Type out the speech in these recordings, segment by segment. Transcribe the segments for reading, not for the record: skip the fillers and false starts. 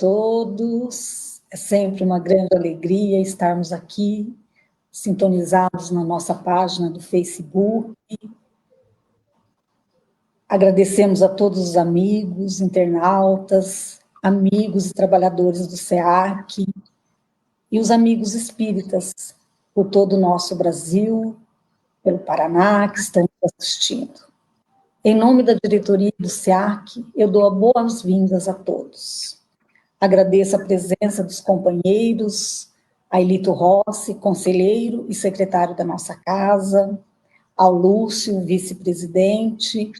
todos. É sempre uma grande alegria estarmos aqui, sintonizados na nossa página do Facebook. Agradecemos a todos os amigos, internautas, amigos e trabalhadores do SEAC e os amigos espíritas por todo o nosso Brasil, pelo Paraná, que estão nos assistindo. Em nome da diretoria do SEAC, eu dou boas-vindas a todos. Agradeço a presença dos companheiros, a Elito Rossi, conselheiro e secretário da nossa casa, ao Lúcio, vice-presidente,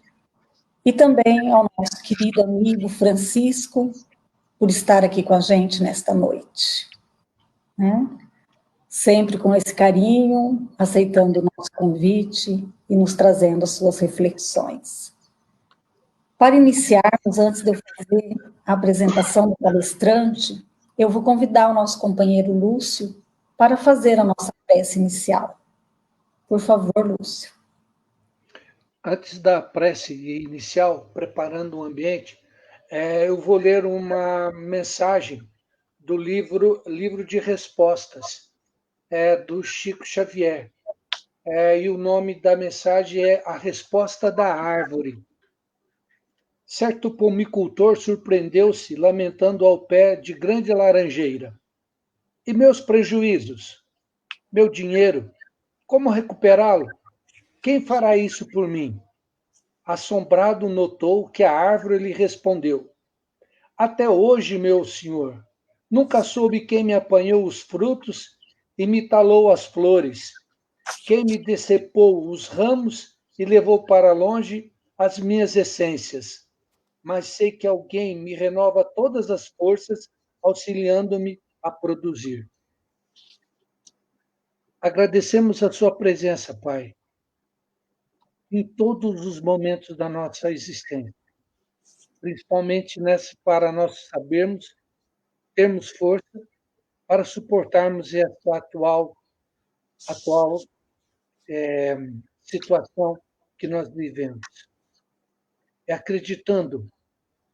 e também ao nosso querido amigo Francisco, por estar aqui com a gente nesta noite. Né? Sempre com esse carinho, aceitando o nosso convite e nos trazendo as suas reflexões. Para iniciarmos, antes de eu fazer a apresentação do palestrante, eu vou convidar o nosso companheiro Lúcio para fazer a nossa prece inicial. Por favor, Lúcio. Antes da prece inicial, preparando o ambiente, eu vou ler uma mensagem do livro de respostas, do Chico Xavier. E o nome da mensagem é A Resposta da Árvore. Certo pomicultor surpreendeu-se lamentando ao pé de grande laranjeira. E meus prejuízos? Meu dinheiro? Como recuperá-lo? Quem fará isso por mim? Assombrado notou que a árvore lhe respondeu. Até hoje, meu senhor, nunca soube quem me apanhou os frutos e me talou as flores, quem me decepou os ramos e levou para longe as minhas essências. Mas sei que alguém me renova todas as forças, auxiliando-me a produzir. Agradecemos a sua presença, Pai, em todos os momentos da nossa existência, principalmente para nós sabermos, termos força para suportarmos essa atual situação que nós vivemos. É acreditando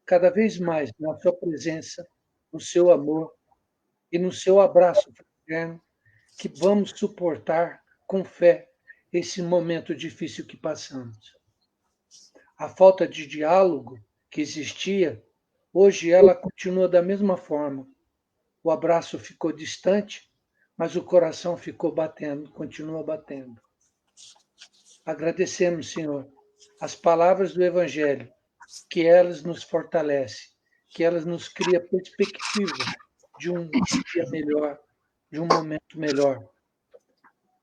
cada vez mais na sua presença, no seu amor e no seu abraço fraterno, que vamos suportar com fé esse momento difícil que passamos. A falta de diálogo que existia, hoje ela continua da mesma forma. O abraço ficou distante, mas o coração ficou batendo, continua batendo. Agradecemos, Senhor, as palavras do Evangelho, que elas nos fortalecem, que elas nos criam perspectiva de um dia melhor, de um momento melhor.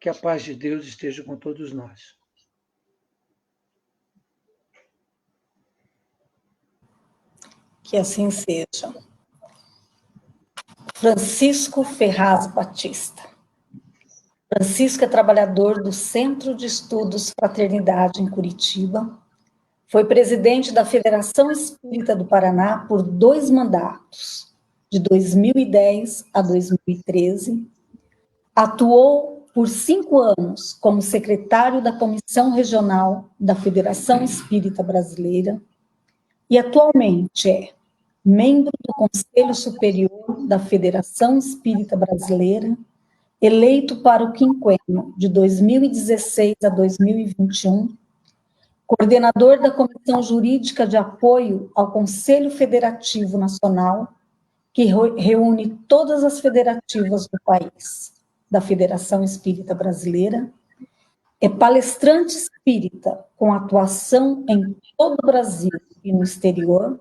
Que a paz de Deus esteja com todos nós. Que assim seja. Francisco Ferraz Batista. Francisco é trabalhador do Centro de Estudos Fraternidade em Curitiba. Foi presidente da Federação Espírita do Paraná por 2 mandatos, de 2010 a 2013. Atuou por 5 anos como secretário da Comissão Regional da Federação Espírita Brasileira e atualmente é membro do Conselho Superior da Federação Espírita Brasileira, eleito para o quinquênio de 2016 a 2021, coordenador da Comissão Jurídica de Apoio ao Conselho Federativo Nacional, que reúne todas as federativas do país, da Federação Espírita Brasileira, é palestrante espírita com atuação em todo o Brasil e no exterior,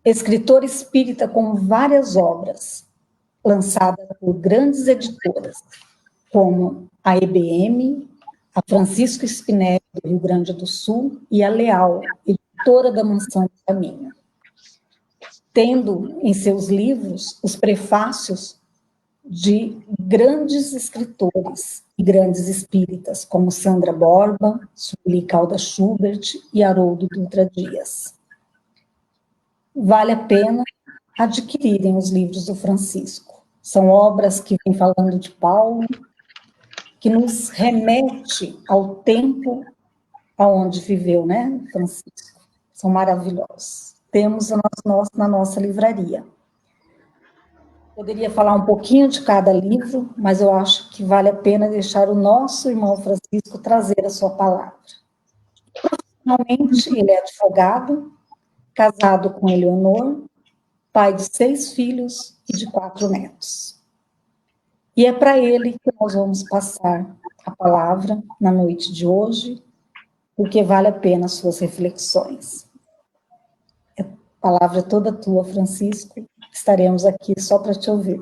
escritor espírita com várias obras, lançadas por grandes editoras, como a EBM, a Francisco Spinelli, do Rio Grande do Sul, e a Leal, editora da Mansão do Caminho. Tendo em seus livros os prefácios de grandes escritores e grandes espíritas, como Sandra Borba, Sueli Caldas Schubert e Haroldo Dutra Dias. Vale a pena adquirirem os livros do Francisco. São obras que vêm falando de Paulo, que nos remete ao tempo aonde viveu, né, Francisco? São maravilhosos. Temos na nossa livraria. Poderia falar um pouquinho de cada livro, mas eu acho que vale a pena deixar o nosso irmão Francisco trazer a sua palavra. Finalmente, ele é advogado, casado com Eleonor, pai de 6 filhos e de 4 netos. E é para ele que nós vamos passar a palavra na noite de hoje, porque vale a pena as suas reflexões. A palavra é toda tua, Francisco. Estaremos aqui só para te ouvir.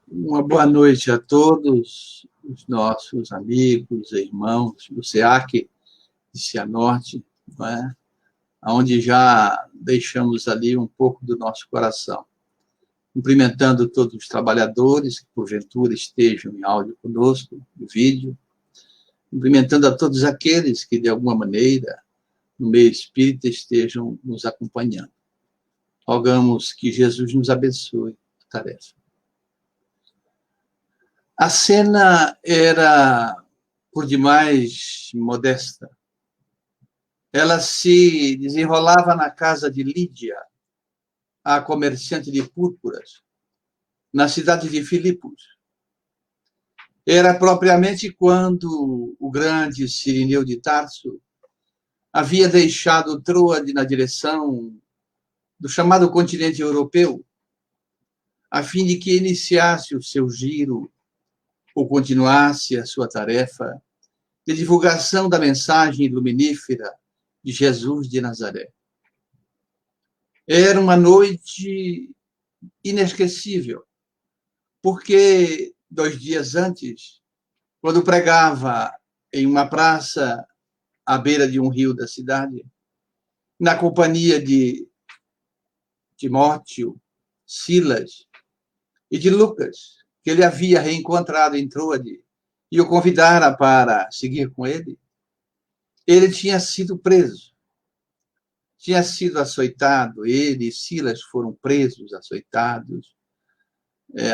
Uma boa noite a todos os nossos amigos e irmãos do SEAC de Cianorte, não é? Onde já deixamos ali um pouco do nosso coração. Cumprimentando todos os trabalhadores que, porventura, estejam em áudio conosco, em vídeo. Cumprimentando a todos aqueles que, de alguma maneira, no meio espírita, estejam nos acompanhando. Rogamos que Jesus nos abençoe a tarefa. A cena era, por demais, modesta. Ela se desenrolava na casa de Lídia, a comerciante de púrpuras, na cidade de Filipos. Era propriamente quando o grande Cirineu de Tarso havia deixado Troade na direção do chamado continente europeu, a fim de que iniciasse o seu giro ou continuasse a sua tarefa de divulgação da mensagem luminífera de Jesus de Nazaré. Era uma noite inesquecível, porque 2 dias antes, quando pregava em uma praça à beira de um rio da cidade, na companhia de Timóteo, Silas e de Lucas, que ele havia reencontrado em Troade e o convidara para seguir com ele, ele tinha sido preso. Tinha sido açoitado, ele e Silas foram presos, açoitados,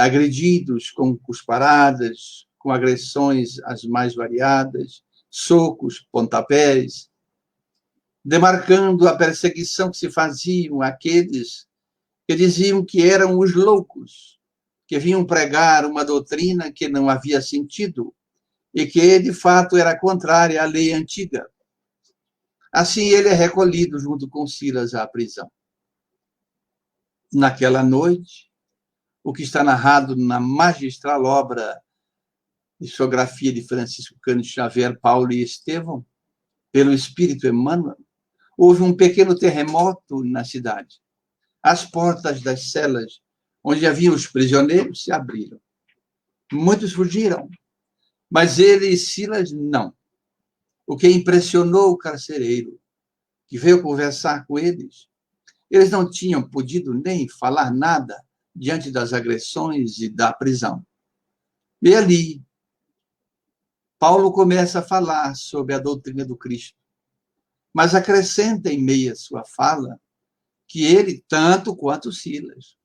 agredidos com cusparadas, com agressões as mais variadas, socos, pontapés, demarcando a perseguição que se faziam àqueles que diziam que eram os loucos, que vinham pregar uma doutrina que não havia sentido e que, de fato, era contrária à lei antiga. Assim, ele é recolhido junto com Silas à prisão. Naquela noite, o que está narrado na magistral obra Psicografia de Francisco Cândido Xavier, Paulo e Estevão, pelo Espírito Emmanuel, houve um pequeno terremoto na cidade. As portas das celas onde haviam os prisioneiros se abriram. Muitos fugiram, mas ele e Silas não. O que impressionou o carcereiro, que veio conversar com eles, eles não tinham podido nem falar nada diante das agressões e da prisão. E ali, Paulo começa a falar sobre a doutrina do Cristo, mas acrescenta em meio à sua fala que ele, tanto quanto Silas,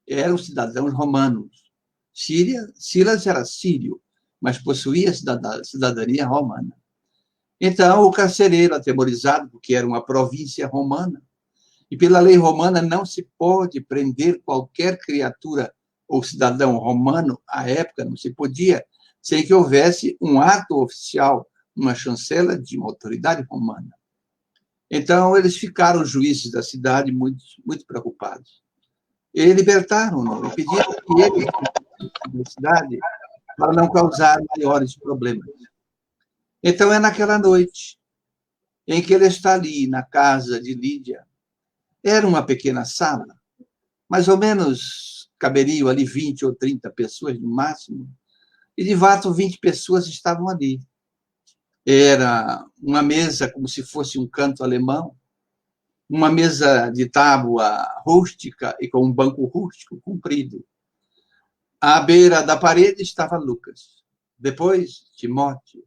eram cidadãos romanos. Silas era sírio, mas possuía cidadania romana. Então, o carcereiro, atemorizado, porque era uma província romana, e pela lei romana não se pode prender qualquer criatura ou cidadão romano, à época não se podia, sem que houvesse um ato oficial, uma chancela de uma autoridade romana. Então, eles ficaram, os juízes da cidade, muito, muito preocupados. E libertaram-no, e pediram que ele da cidade para não causar maiores problemas. Então, é naquela noite em que ele está ali, na casa de Lídia. Era uma pequena sala, mais ou menos caberiam ali 20 ou 30 pessoas no máximo, e de fato 20 pessoas estavam ali. Era uma mesa como se fosse um canto alemão, uma mesa de tábua rústica e com um banco rústico comprido. À beira da parede estava Lucas, depois Timóteo,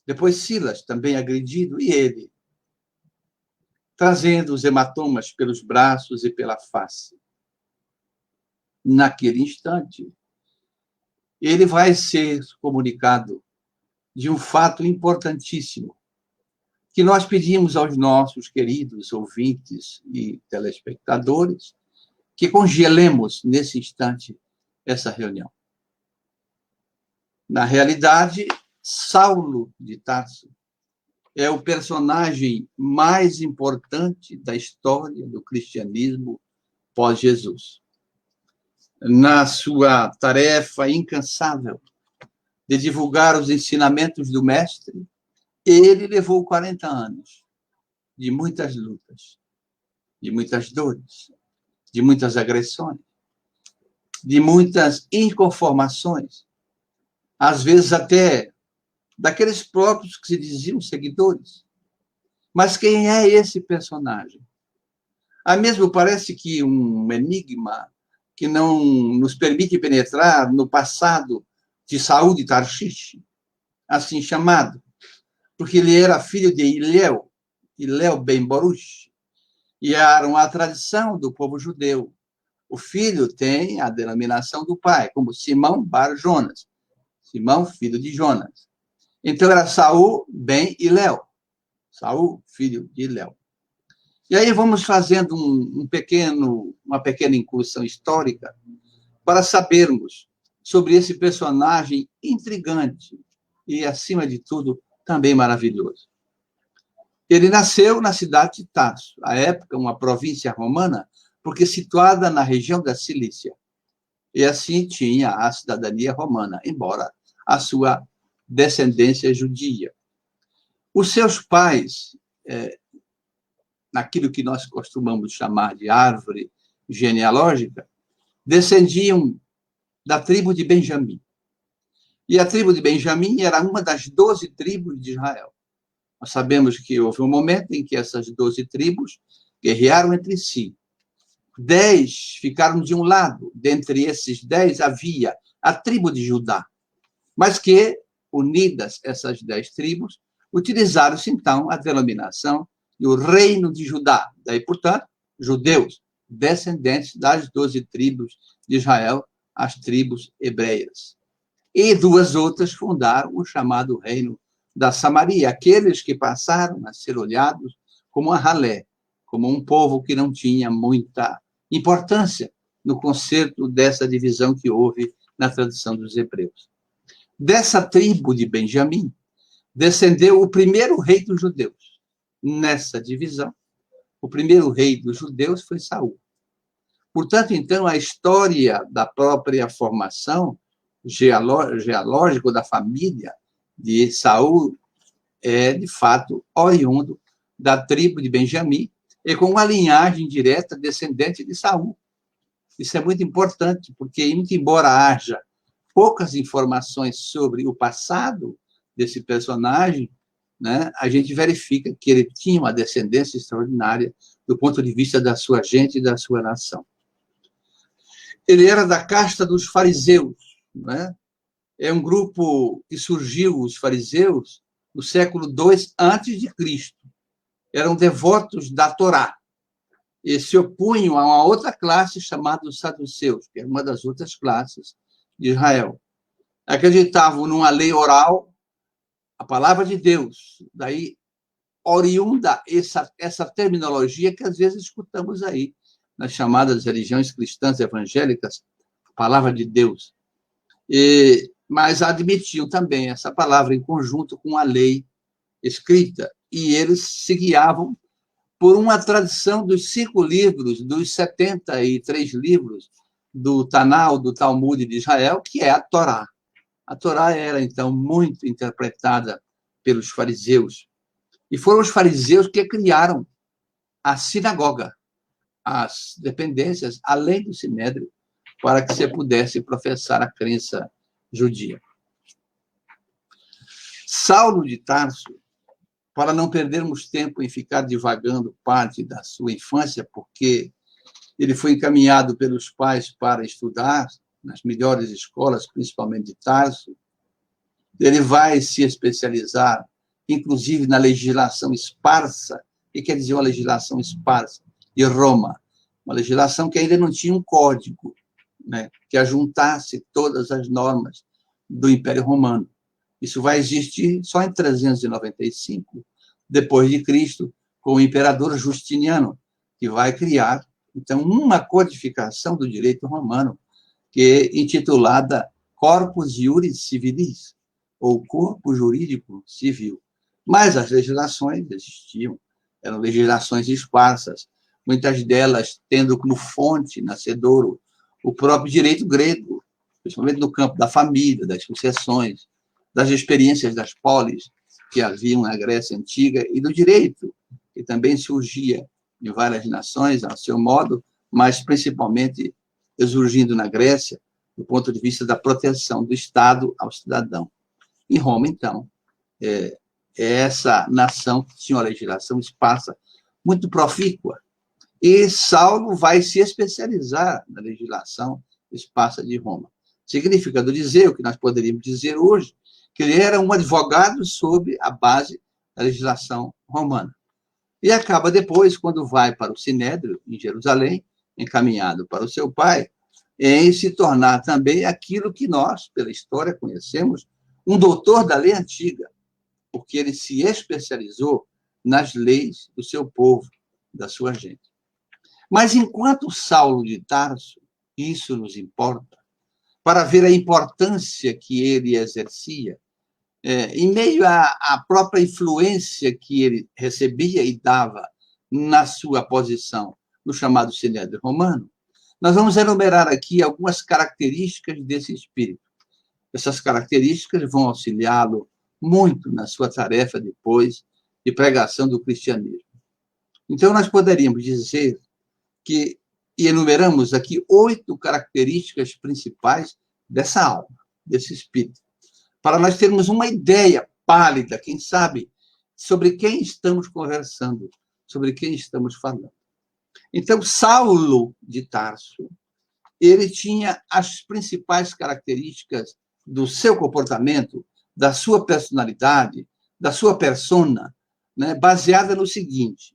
depois Silas, também agredido, e ele, trazendo os hematomas pelos braços e pela face. Naquele instante, ele vai ser comunicado de um fato importantíssimo, que nós pedimos aos nossos queridos ouvintes e telespectadores que congelemos nesse instante essa reunião. Na realidade, Saulo de Tarso é o personagem mais importante da história do cristianismo pós-Jesus. Na sua tarefa incansável de divulgar os ensinamentos do Mestre, ele levou 40 anos de muitas lutas, de muitas dores, de muitas agressões, de muitas inconformações, às vezes até daqueles próprios que se diziam seguidores. Mas quem é esse personagem? Há mesmo parece que um enigma que não nos permite penetrar no passado de Saul de Tarshish, assim chamado, porque ele era filho de Hilel ben Boruch, e era uma tradição do povo judeu. O filho tem a denominação do pai, como Simão bar Jonas, Simão, filho de Jonas. Então era Saul ben Hilel, Saul, filho de Hilel. E aí vamos fazendo uma pequena incursão histórica para sabermos sobre esse personagem intrigante e, acima de tudo, também maravilhoso. Ele nasceu na cidade de Tarso, à época uma província romana, porque situada na região da Cilícia. E assim tinha a cidadania romana, embora a sua descendência judia. Os seus pais, naquilo que nós costumamos chamar de árvore genealógica, descendiam da tribo de Benjamim. E a tribo de Benjamim era uma das 12 tribos de Israel. Nós sabemos que houve um momento em que essas 12 tribos guerrearam entre si. 10 ficaram de um lado. Dentre esses 10 havia a tribo de Judá. Mas que, unidas essas 10 tribos, utilizaram-se então a denominação e o reino de Judá. Daí, portanto, judeus, descendentes das 12 tribos de Israel, as tribos hebreias. E 2 outras fundaram o chamado reino da Samaria, aqueles que passaram a ser olhados como a ralé, como um povo que não tinha muita importância no conceito dessa divisão que houve na tradição dos hebreus. Dessa tribo de Benjamim, descendeu o primeiro rei dos judeus. Nessa divisão, o primeiro rei dos judeus foi Saul. Portanto, então, a história da própria formação geológica da família de Saul é, de fato, oriundo da tribo de Benjamim e com uma linhagem direta descendente de Saul. Isso é muito importante, porque, embora haja poucas informações sobre o passado desse personagem, né, a gente verifica que ele tinha uma descendência extraordinária do ponto de vista da sua gente e da sua nação. Ele era da casta dos fariseus, né? É um grupo que surgiu, os fariseus, no século II a.C. Eram devotos da Torá e se opunham a uma outra classe chamada os saduceus, que é uma das outras classes de Israel. Acreditavam numa lei oral, a palavra de Deus, daí oriunda essa terminologia que às vezes escutamos aí nas chamadas religiões cristãs evangélicas, a palavra de Deus. Mas admitiam também essa palavra em conjunto com a lei escrita, e eles se guiavam por uma tradição dos 5 livros, dos 73 livros do Tanal, do Talmud de Israel, que é a Torá. A Torá era, então, muito interpretada pelos fariseus. E foram os fariseus que criaram a sinagoga, as dependências, além do sinédrio, para que você pudesse professar a crença judia. Saulo de Tarso, para não perdermos tempo em ficar divagando parte da sua infância, porque ele foi encaminhado pelos pais para estudar nas melhores escolas, principalmente de Tarso. Ele vai se especializar, inclusive, na legislação esparsa. O que quer dizer uma legislação esparsa? De Roma. Uma legislação que ainda não tinha um código, né, que ajuntasse todas as normas do Império Romano. Isso vai existir só em 395, depois de Cristo, com o imperador Justiniano, que vai criar Então, uma codificação do direito romano, que é intitulada Corpus Juris Civilis, ou Corpo Jurídico Civil. Mas as legislações existiam, eram legislações esparsas, muitas delas tendo como fonte, nascedouro, o próprio direito grego, principalmente no campo da família, das sucessões, das experiências das polis que haviam na Grécia Antiga e do direito, que também surgia em várias nações, ao seu modo, mas principalmente surgindo na Grécia, do ponto de vista da proteção do Estado ao cidadão. Em Roma, então, é essa nação que tinha uma legislação esparsa muito profícua. E Saulo vai se especializar na legislação esparsa de Roma. Significa dizer, o que nós poderíamos dizer hoje, que ele era um advogado sob a base da legislação romana. E acaba depois, quando vai para o Sinédrio, em Jerusalém, encaminhado para o seu pai, em se tornar também aquilo que nós, pela história, conhecemos, um doutor da lei antiga, porque ele se especializou nas leis do seu povo, da sua gente. Mas enquanto Saulo de Tarso, isso nos importa, para ver a importância que ele exercia, em meio à própria influência que ele recebia e dava na sua posição no chamado Sinédrio Romano, nós vamos enumerar aqui algumas características desse espírito. Essas características vão auxiliá-lo muito na sua tarefa depois de pregação do cristianismo. Então, nós poderíamos dizer que enumeramos aqui 8 características principais dessa alma, desse espírito, para nós termos uma ideia pálida, quem sabe, sobre quem estamos conversando, sobre quem estamos falando. Então, Saulo de Tarso, ele tinha as principais características do seu comportamento, da sua personalidade, da sua persona, né, baseada no seguinte: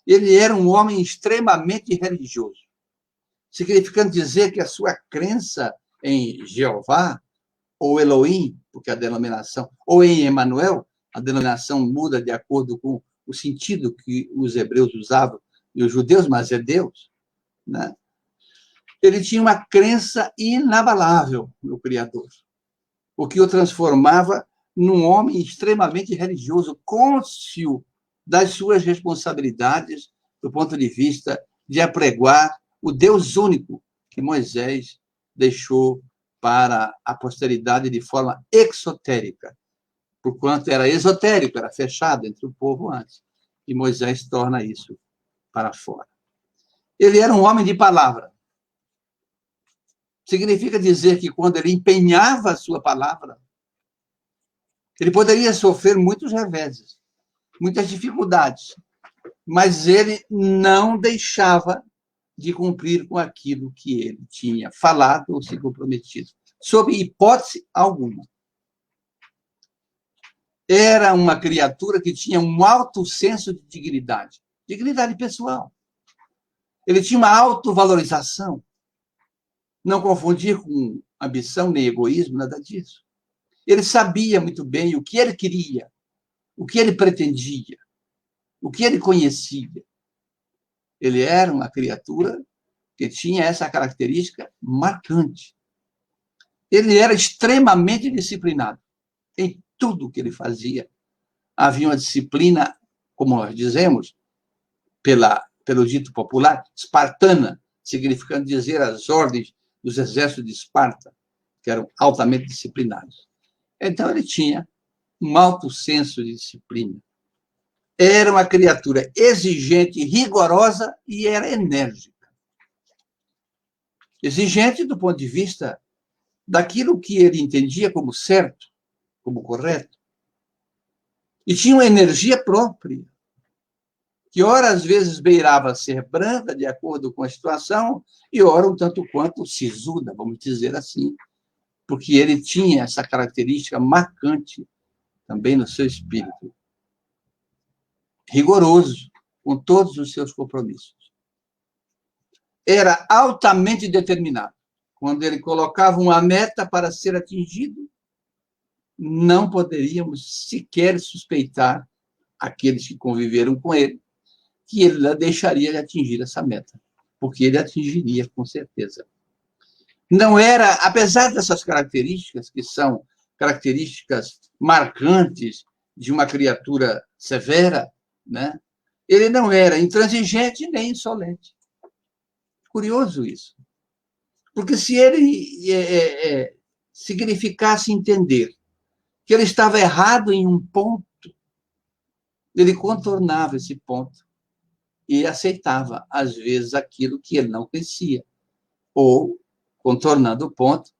ele era um homem extremamente religioso, significando dizer que a sua crença em Jeová, ou Elohim, porque a denominação, ou em Emanuel, a denominação muda de acordo com o sentido que os hebreus usavam, e os judeus, mas é Deus, né? Ele tinha uma crença inabalável no Criador, o que o transformava num homem extremamente religioso, cônscio das suas responsabilidades do ponto de vista de apregoar o Deus único que Moisés deixou para a posteridade de forma exotérica, porquanto era esotérico, era fechado entre o povo antes, e Moisés torna isso para fora. Ele era um homem de palavra. Significa dizer que quando ele empenhava a sua palavra, ele poderia sofrer muitos reveses, muitas dificuldades, mas ele não deixava de cumprir com aquilo que ele tinha falado ou se comprometido, sob hipótese alguma. Era uma criatura que tinha um alto senso de dignidade pessoal. Ele tinha uma autovalorização. Não confundir com ambição nem egoísmo, nada disso. Ele sabia muito bem o que ele queria, o que ele pretendia, o que ele conhecia. Ele era uma criatura que tinha essa característica marcante. Ele era extremamente disciplinado. Em tudo que ele fazia, havia uma disciplina, como nós dizemos, pelo dito popular, espartana, significando dizer as ordens dos exércitos de Esparta, que eram altamente disciplinados. Então, ele tinha um alto senso de disciplina. Era uma criatura exigente, rigorosa e era enérgica. Exigente do ponto de vista daquilo que ele entendia como certo, como correto. E tinha uma energia própria, que ora às vezes beirava ser branda, de acordo com a situação, e ora um tanto quanto sisuda, vamos dizer assim, porque ele tinha essa característica marcante também no seu espírito. Rigoroso com todos os seus compromissos. Era altamente determinado. Quando ele colocava uma meta para ser atingido, não poderíamos sequer suspeitar aqueles que conviveram com ele que ele deixaria de atingir essa meta, porque ele atingiria com certeza. Não era, apesar dessas características, que são características marcantes de uma criatura severa, né? Ele não era intransigente nem insolente. Curioso isso. Porque se ele significasse entender que ele estava errado em um ponto, ele contornava esse ponto e aceitava, às vezes, aquilo que ele não conhecia. Ou, contornando o ponto,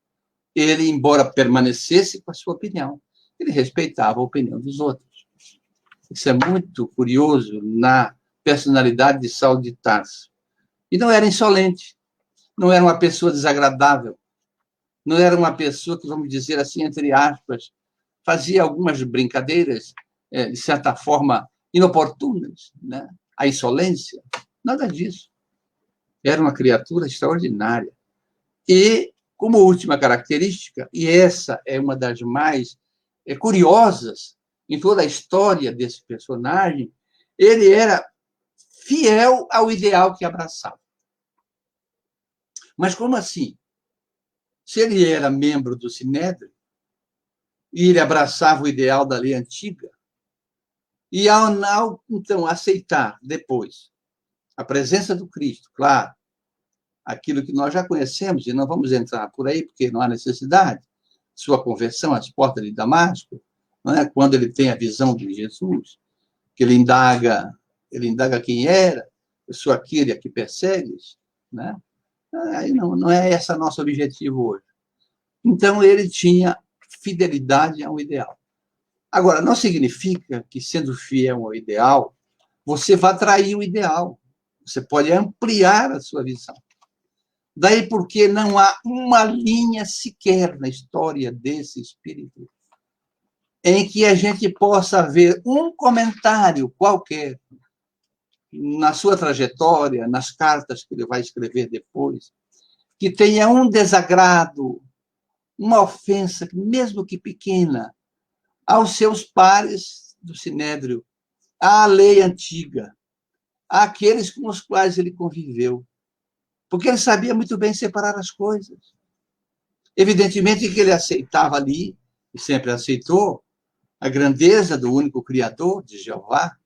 ele, embora permanecesse com a sua opinião, ele respeitava a opinião dos outros. Isso é muito curioso na personalidade de Saulo de Tarso. E não era insolente, não era uma pessoa desagradável, não era uma pessoa que, vamos dizer assim, entre aspas, fazia algumas brincadeiras, de certa forma, inoportunas, né? A insolência, nada disso. Era uma criatura extraordinária. E, como última característica, e essa é uma das mais curiosas em toda a história desse personagem, ele era fiel ao ideal que abraçava. Mas como assim? Se ele era membro do Sinédrio, e ele abraçava o ideal da lei antiga, e ao então, aceitar depois a presença do Cristo, claro, aquilo que nós já conhecemos, e não vamos entrar por aí, porque não há necessidade, sua conversão às portas de Damasco, não é? Quando ele tem a visão de Jesus, que ele indaga quem era, eu sou aquele a que persegues, né? Aí não é esse nosso objetivo hoje. Então, ele tinha fidelidade ao ideal. Agora, não significa que, sendo fiel ao ideal, você vai trair o ideal. Você pode ampliar a sua visão. Daí porque não há uma linha sequer na história desse espírito em que a gente possa ver um comentário qualquer na sua trajetória, nas cartas que ele vai escrever depois, que tenha um desagrado, uma ofensa, mesmo que pequena, aos seus pares do Sinédrio, à lei antiga, àqueles com os quais ele conviveu. Porque ele sabia muito bem separar as coisas. Evidentemente que ele aceitava ali, e sempre aceitou, a grandeza do único Criador, de Jeová.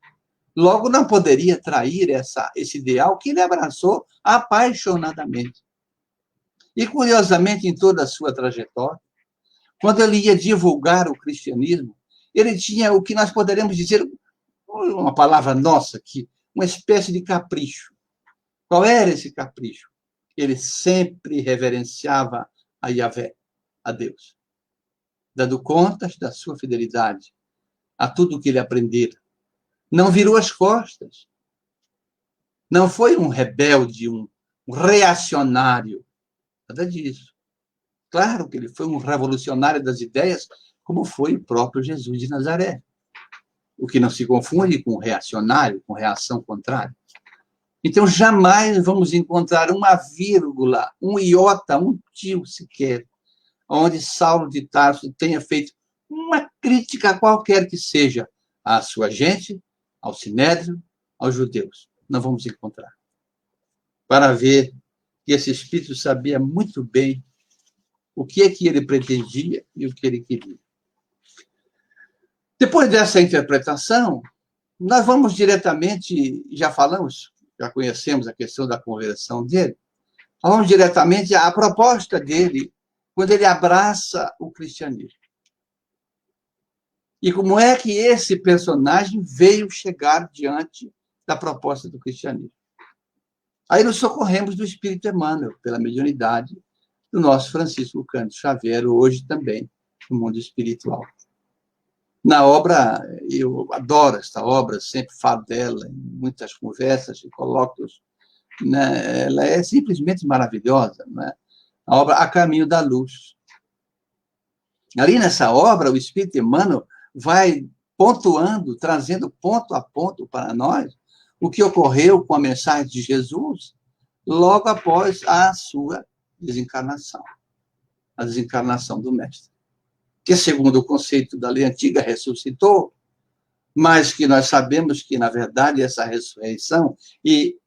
Logo, não poderia trair esse ideal que ele abraçou apaixonadamente. E, curiosamente, em toda a sua trajetória, quando ele ia divulgar o cristianismo, ele tinha o que nós poderíamos dizer, uma palavra nossa aqui, uma espécie de capricho. Qual era esse capricho? Ele sempre reverenciava a Yahvé, a Deus, dando contas da sua fidelidade a tudo o que ele aprendera. Não virou as costas. Não foi um rebelde, um reacionário. Nada disso. Claro que ele foi um revolucionário das ideias, como foi o próprio Jesus de Nazaré. O que não se confunde com reacionário, com reação contrária. Então, jamais vamos encontrar uma vírgula, um iota, um tio sequer, onde Saulo de Tarso tenha feito uma crítica qualquer que seja à sua gente, ao Sinédrio, aos judeus. Não vamos encontrar. Para ver que esse espírito sabia muito bem o que é que ele pretendia e o que ele queria. Depois dessa interpretação, nós vamos diretamente, já conhecemos a questão da conversão dele, vamos diretamente à proposta dele, quando ele abraça o cristianismo. E como é que esse personagem veio chegar diante da proposta do cristianismo? Aí nos socorremos do Espírito Emmanuel, pela mediunidade do nosso Francisco Cândido Xavier, hoje também no mundo espiritual. Na obra, eu adoro esta obra, sempre falo dela em muitas conversas e colóquios, né? Ela é simplesmente maravilhosa, né? A obra A Caminho da Luz. Ali nessa obra, o Espírito Emmanuel vai pontuando, trazendo ponto a ponto para nós o que ocorreu com a mensagem de Jesus logo após a sua desencarnação, a desencarnação do Mestre, que, segundo o conceito da lei antiga, ressuscitou, mas que nós sabemos que, na verdade, essa ressurreição, e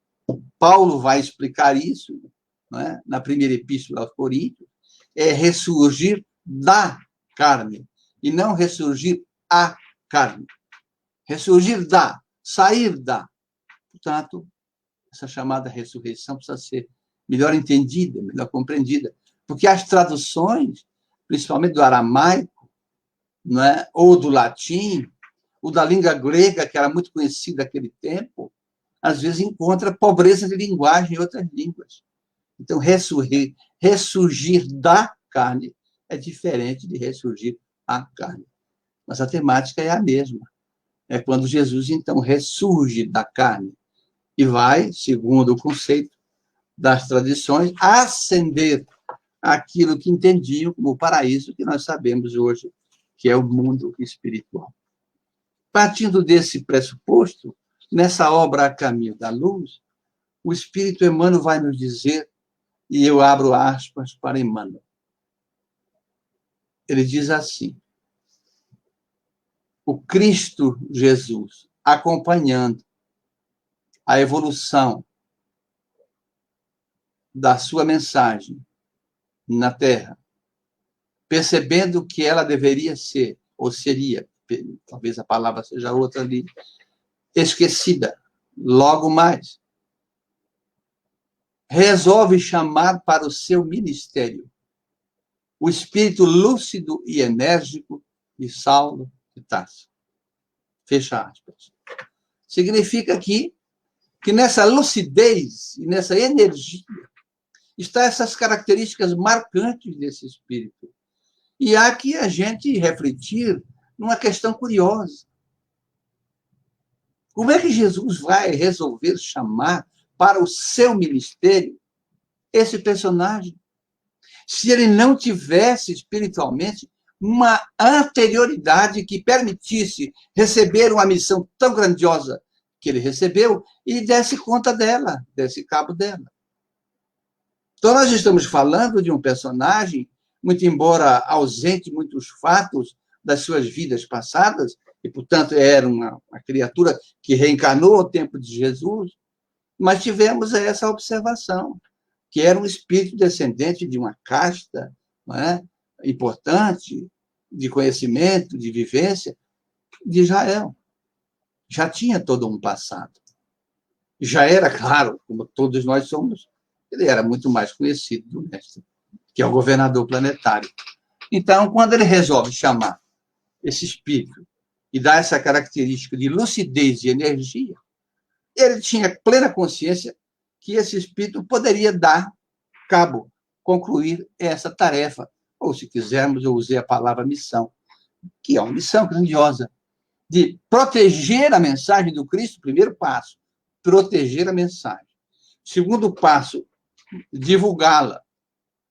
Paulo vai explicar isso, não é? Na primeira epístola aos Coríntios, é ressurgir da carne, e não ressurgir a carne. Ressurgir da, sair da. Portanto, essa chamada ressurreição precisa ser melhor entendida, melhor compreendida, porque as traduções, principalmente do aramaico, não é? Ou do latim, ou da língua grega, que era muito conhecida naquele tempo, às vezes encontra pobreza de linguagem em outras línguas. Então, ressurgir da carne é diferente de ressurgir a carne. Mas a temática é a mesma. É quando Jesus, então, ressurge da carne e vai, segundo o conceito das tradições, ascender aquilo que entendiam como o paraíso que nós sabemos hoje, que é o mundo espiritual. Partindo desse pressuposto, nessa obra A Caminho da Luz, o Espírito Emmanuel vai nos dizer, e eu abro aspas para Emmanuel. Ele diz assim: o Cristo Jesus, acompanhando a evolução da sua mensagem na Terra, percebendo que ela deveria ser, ou seria, talvez a palavra seja outra ali, esquecida, logo mais, resolve chamar para o seu ministério o espírito lúcido e enérgico de Saulo de Tarso. Fecha aspas. Significa aqui que nessa lucidez e nessa energia estão essas características marcantes desse espírito. E há que a gente refletir numa questão curiosa. Como é que Jesus vai resolver chamar para o seu ministério esse personagem, se ele não tivesse espiritualmente uma anterioridade que permitisse receber uma missão tão grandiosa que ele recebeu e desse conta dela, desse cabo dela? Então, nós estamos falando de um personagem, muito embora ausente muitos fatos das suas vidas passadas, e, portanto, era uma criatura que reencarnou ao tempo de Jesus, mas tivemos essa observação, que era um espírito descendente de uma casta, não é? Importante, de conhecimento, de vivência, de Israel. Já tinha todo um passado. Já era, claro, como todos nós somos, ele era muito mais conhecido do mestre, que é o governador planetário. Então, quando ele resolve chamar esse espírito e dar essa característica de lucidez e energia, ele tinha plena consciência que esse espírito poderia dar cabo, concluir essa tarefa, ou, se quisermos, eu usei a palavra missão, que é uma missão grandiosa, de proteger a mensagem do Cristo, primeiro passo, proteger a mensagem. Segundo passo, divulgá-la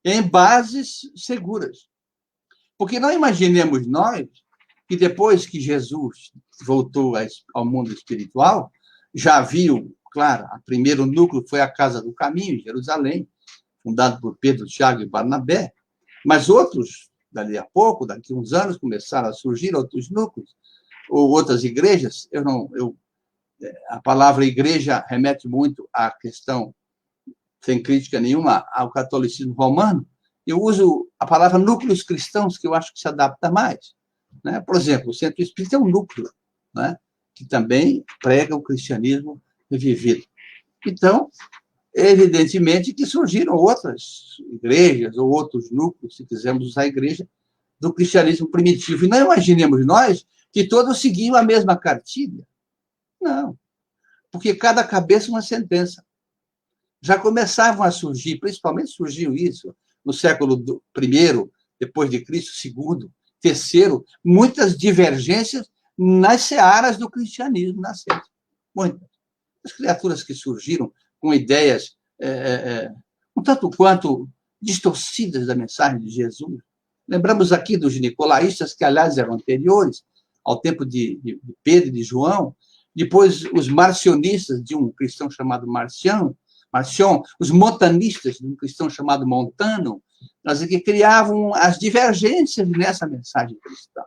em bases seguras. Porque não imaginemos nós que depois que Jesus voltou ao mundo espiritual, já viu, claro, o primeiro núcleo foi a Casa do Caminho, em Jerusalém, fundado por Pedro, Tiago e Barnabé, mas outros, dali a pouco, daqui a uns anos, começaram a surgir outros núcleos, ou outras igrejas. A palavra igreja remete muito à questão, sem crítica nenhuma, ao catolicismo romano. Eu uso a palavra núcleos cristãos, que eu acho que se adapta mais. Né? Por exemplo, o Centro Espírita é um núcleo, né? Que também prega o cristianismo revivido. Então, evidentemente que surgiram outras igrejas ou outros núcleos, se quisermos usar a igreja, do cristianismo primitivo. E não imaginemos nós que todos seguiam a mesma cartilha. Não, porque cada cabeça uma sentença. Já começavam a surgir, principalmente surgiu isso no século I, depois de Cristo, segundo, terceiro, muitas divergências nas searas do cristianismo nascente. Muitas. As criaturas que surgiram com ideias um tanto quanto distorcidas da mensagem de Jesus. Lembramos aqui dos nicolaístas, que, aliás, eram anteriores ao tempo de Pedro e de João. Depois, os marcionistas, de um cristão chamado Marcion, os montanistas, de um cristão chamado Montano, que criavam as divergências nessa mensagem cristã.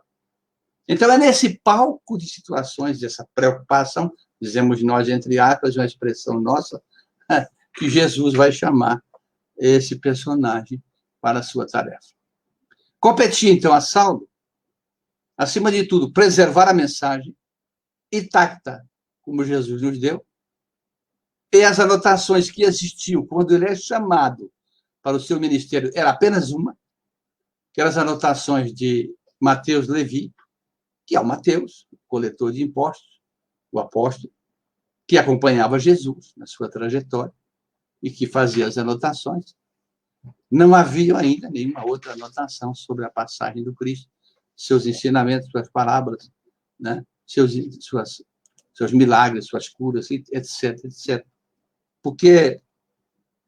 Então, é nesse palco de situações, dessa preocupação, dizemos nós, entre aspas, uma expressão nossa, que Jesus vai chamar esse personagem para a sua tarefa. Competia, então, a Saulo, acima de tudo, preservar a mensagem intacta, como Jesus nos deu, e as anotações que existiam quando ele é chamado para o seu ministério era apenas uma, que eram as anotações de Mateus Levi, que é o Mateus, o coletor de impostos, o apóstolo, que acompanhava Jesus na sua trajetória e que fazia as anotações. Não havia ainda nenhuma outra anotação sobre a passagem do Cristo, seus ensinamentos, suas parábolas, né? seus milagres, suas curas, etc, etc. Porque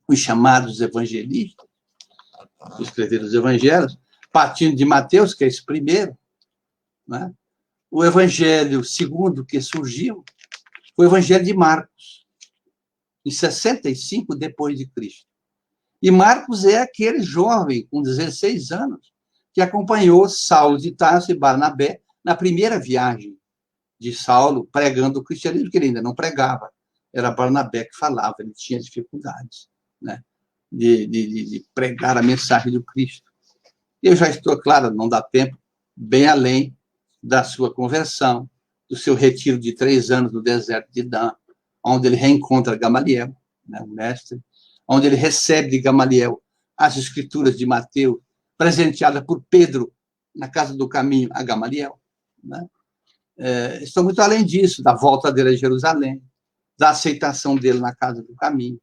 os chamados evangelistas, que escreveram os evangelhos, partindo de Mateus, que é esse primeiro, né? O evangelho segundo que surgiu foi o evangelho de Marcos, em 65 depois de Cristo. E Marcos é aquele jovem com 16 anos que acompanhou Saulo de Tarso e Barnabé na primeira viagem de Saulo pregando o cristianismo, que ele ainda não pregava. Era Barnabé que falava, ele tinha dificuldades, né, de pregar a mensagem do Cristo. Eu já estou, claro, não dá tempo, bem além da sua conversão, do seu retiro de 3 anos no deserto de Dan, onde ele reencontra Gamaliel, né, o mestre, onde ele recebe de Gamaliel as escrituras de Mateus, presenteada por Pedro na casa do caminho a Gamaliel. Né? Estou muito além disso, da volta dele a Jerusalém, da aceitação dele na casa do caminho.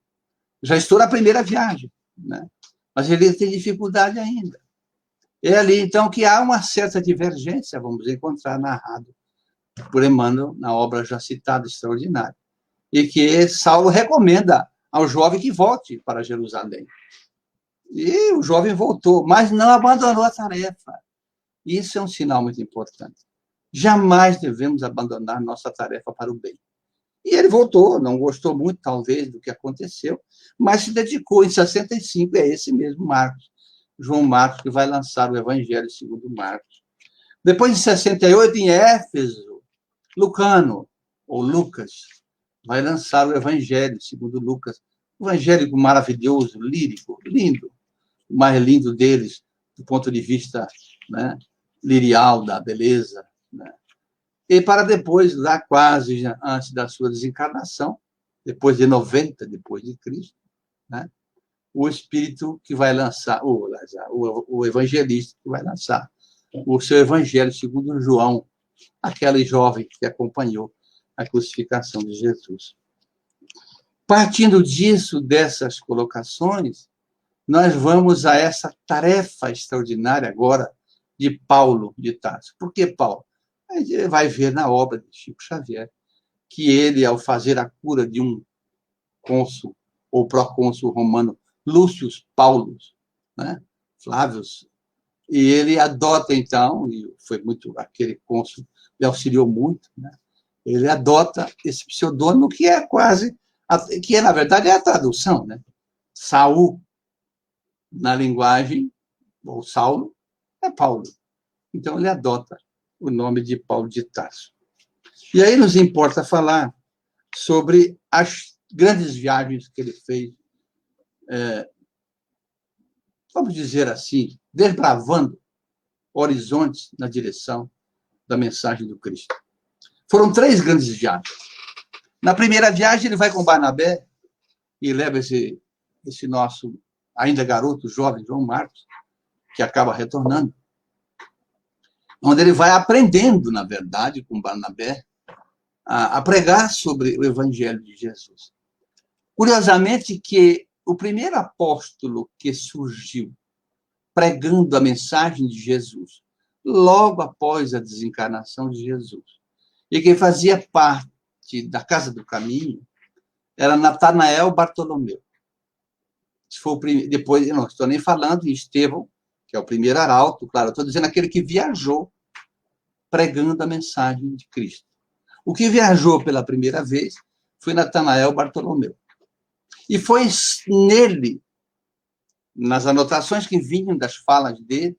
Já estou na primeira viagem, né? Mas ele tem dificuldade ainda. É ali, então, que há uma certa divergência, vamos encontrar narrado por Emmanuel na obra já citada, extraordinária, e que Saulo recomenda ao jovem que volte para Jerusalém. E o jovem voltou, mas não abandonou a tarefa. Isso é um sinal muito importante. Jamais devemos abandonar nossa tarefa para o bem. E ele voltou, não gostou muito, talvez, do que aconteceu, mas se dedicou em 65, é esse mesmo Marcos, João Marcos, que vai lançar o Evangelho segundo Marcos. Depois, em 68, em Éfeso, Lucano, ou Lucas, vai lançar o Evangelho segundo Lucas, um evangelho maravilhoso, lírico, lindo, o mais lindo deles, do ponto de vista, né, lirial, da beleza, né? E para depois, lá quase antes da sua desencarnação, depois de 90 depois de Cristo, né, o Espírito que vai lançar, o evangelista que vai lançar o seu Evangelho segundo João, aquele jovem que acompanhou a crucificação de Jesus. Partindo disso, dessas colocações, nós vamos a essa tarefa extraordinária agora de Paulo de Tarso. Por que Paulo? A gente vai ver na obra de Chico Xavier que ele, ao fazer a cura de um cônsul ou procônsul romano, Lúcio Paulus, né, Flávios, e ele adota, então, e foi muito, aquele cônsul lhe auxiliou muito, né, ele adota esse pseudônimo que é quase, que é, na verdade, é a tradução, né? Saul, na linguagem, ou Saulo, é Paulo. Então, ele adota o nome de Paulo de Tarso. E aí nos importa falar sobre as grandes viagens que ele fez, vamos dizer assim, desbravando horizontes na direção da mensagem do Cristo. Foram 3 grandes viagens. Na primeira viagem, ele vai com Barnabé e leva esse nosso, ainda garoto, jovem, João Marcos, que acaba retornando, onde ele vai aprendendo, na verdade, com Barnabé, a pregar sobre o Evangelho de Jesus. Curiosamente, que o primeiro apóstolo que surgiu pregando a mensagem de Jesus, logo após a desencarnação de Jesus, e que fazia parte da Casa do Caminho, era Natanael Bartolomeu. Foi depois, eu não estou nem falando em Estevão, que é o primeiro arauto, claro, estou dizendo aquele que viajou pregando a mensagem de Cristo. O que viajou pela primeira vez foi Natanael Bartolomeu. E foi nele, nas anotações que vinham das falas dele,